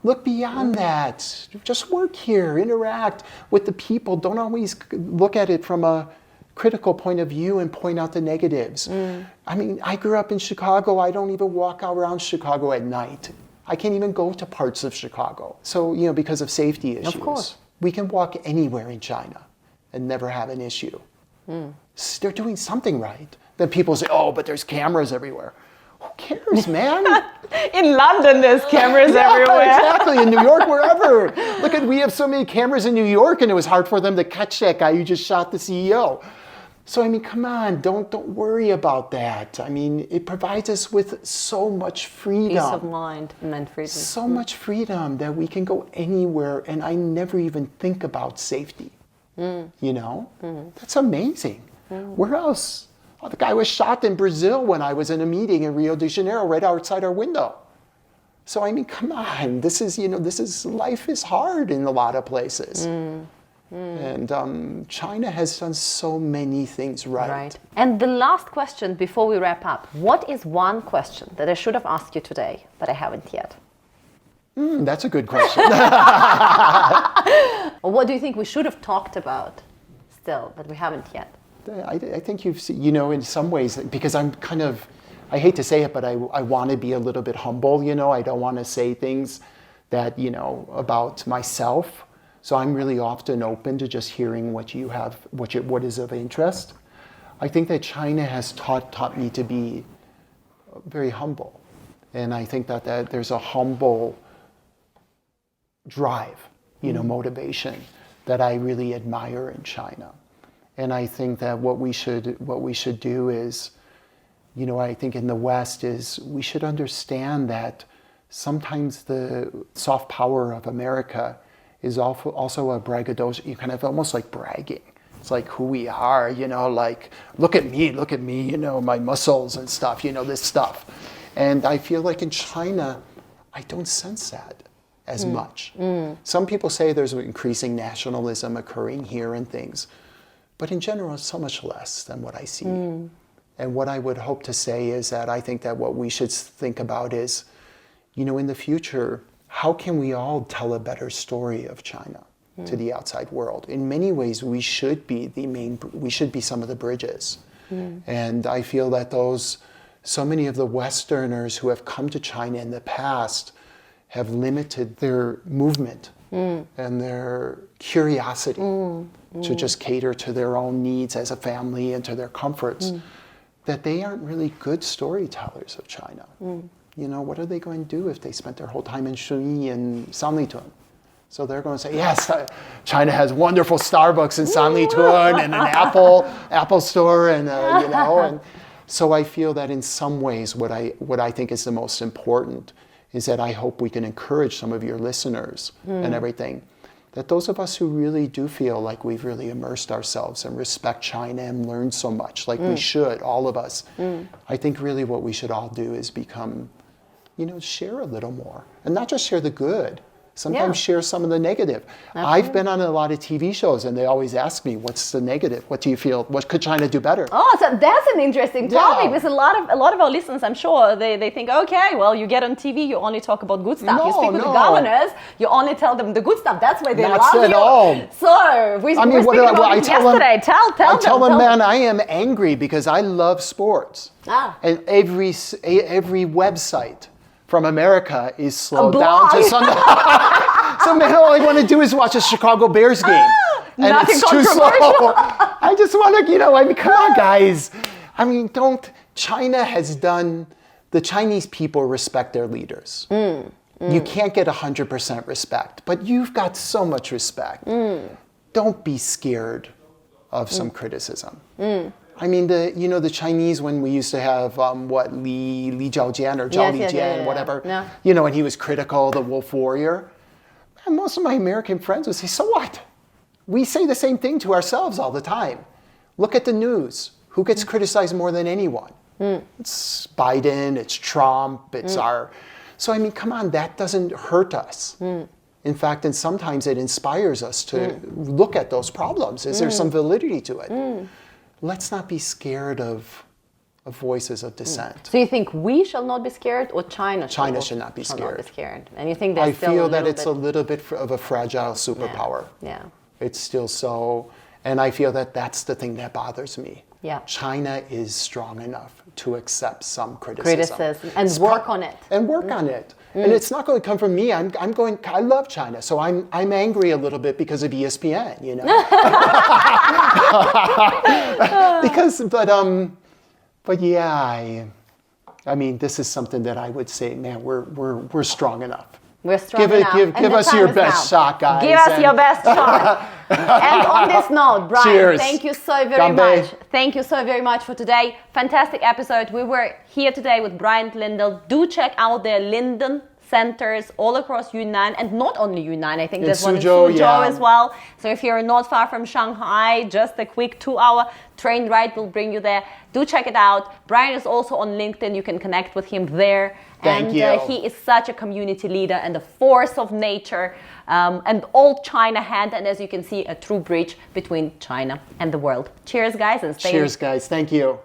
look beyond that. Just work here, interact with the people. Don't always look at it from a critical point of view and point out the negatives. I mean, I grew up in Chicago. I don't even walk around Chicago at night. I can't even go to parts of Chicago. So, because of safety issues. Of course. We can walk anywhere in China and never have an issue. They're doing something right. Then people say, oh, but there's cameras everywhere. Who cares, man? In London, there's cameras everywhere. Exactly. In New York, wherever. We have so many cameras in New York, and it was hard for them to catch that guy who just shot the CEO. So, I mean, come on, don't worry about that. I mean, it provides us with so much freedom. Peace of mind and freedom. So much freedom that we can go anywhere, and I never even think about safety. That's amazing. Where else? Oh, the guy was shot in Brazil when I was in a meeting in Rio de Janeiro right outside our window. So, I mean, come on, life is hard in a lot of places. And China has done so many things right. And the last question before we wrap up, what is one question that I should have asked you today, but I haven't yet? That's a good question. Or what do you think we should have talked about still, that we haven't yet? I think you've seen, in some ways, because I'm kind of, I hate to say it, but I want to be a little bit humble, I don't want to say things that, about myself. So I'm really often open to just hearing what you have, what is of interest. I think that China has taught me to be very humble. And I think that there's a humble drive, motivation that I really admire in China. And I think that what we should do is, I think in the West is we should understand that sometimes the soft power of America is also a braggadocio, kind of almost like bragging. It's like who we are, like, look at me, my muscles and stuff, this stuff. And I feel like in China, I don't sense that as much. Some people say there's an increasing nationalism occurring here and things. But in general, it's so much less than what I see. And what I would hope to say is that I think that what we should think about is, in the future, how can we all tell a better story of China to the outside world? In many ways, we should be some of the bridges. And I feel that so many of the Westerners who have come to China in the past have limited their movement and their curiosity to just cater to their own needs as a family and to their comforts, that they aren't really good storytellers of China. What are they going to do if they spent their whole time in Shuyi and Sanlitun? So they're going to say, yes, China has wonderful Starbucks in Sanlitun and an Apple store, and and so I feel that in some ways, what I think is the most important is that I hope we can encourage some of your listeners and everything, that those of us who really do feel like we've really immersed ourselves and respect China and learned so much, like we should, all of us, I think really what we should all do is become, share a little more, and not just share the good. Sometimes share some of the negative. Absolutely. I've been on a lot of TV shows, and they always ask me, "What's the negative? What do you feel? What could China do better?" Oh, so that's an interesting topic, because a lot of our listeners, I'm sure, they think, okay, well, you get on TV, you only talk about good stuff. You speak with the governors, you only tell them the good stuff. That's why they love you. At all. So we were speaking about it yesterday. I tell them, man, I am angry because I love sports, and every website from America is slowed down to Sunday. So man, all I want to do is watch a Chicago Bears game. And Nothing it's too slow. I just want to, come on, guys. China has done, the Chinese people respect their leaders. You can't get 100% respect, but you've got so much respect. Don't be scared of some criticism. The Chinese, when we used to have Li Zhaojian or Zhao Lijian, whatever, and he was critical, the wolf warrior. And most of my American friends would say, so what? We say the same thing to ourselves all the time. Look at the news. Who gets criticized more than anyone? It's Biden, it's Trump, it's our... So, come on, that doesn't hurt us. In fact, and sometimes it inspires us to look at those problems. Is there some validity to it? Let's not be scared of voices of dissent. So you think we shall not be scared, or China should not be scared? And you think I feel that it's a little bit of a fragile superpower. Yeah. It's still so, and I feel that that's the thing that bothers me. Yeah. China is strong enough to accept some criticism. And work on it. And work on it. And it's not going to come from me. I love China, so I'm angry a little bit because of ESPN, But yeah, this is something that I would say, man, we're strong enough. We're strong enough. Give us your best shot, guys. Give us your best shot. And on this note, Brian, cheers. Thank you so very much. Thank you so very much for today. Fantastic episode. We were here today with Brian Linden. Do check out their Linden centers all across Yunnan, and not only Yunnan, I think there's one in Suzhou as well. So if you're not far from Shanghai, just a quick 2-hour train ride will bring you there. Do check it out. Brian is also on LinkedIn. You can connect with him there. Thank you. He is such a community leader and a force of nature, and old China hand, and as you can see, a true bridge between China and the world. Cheers, guys, and stay. Cheers, guys. Thank you.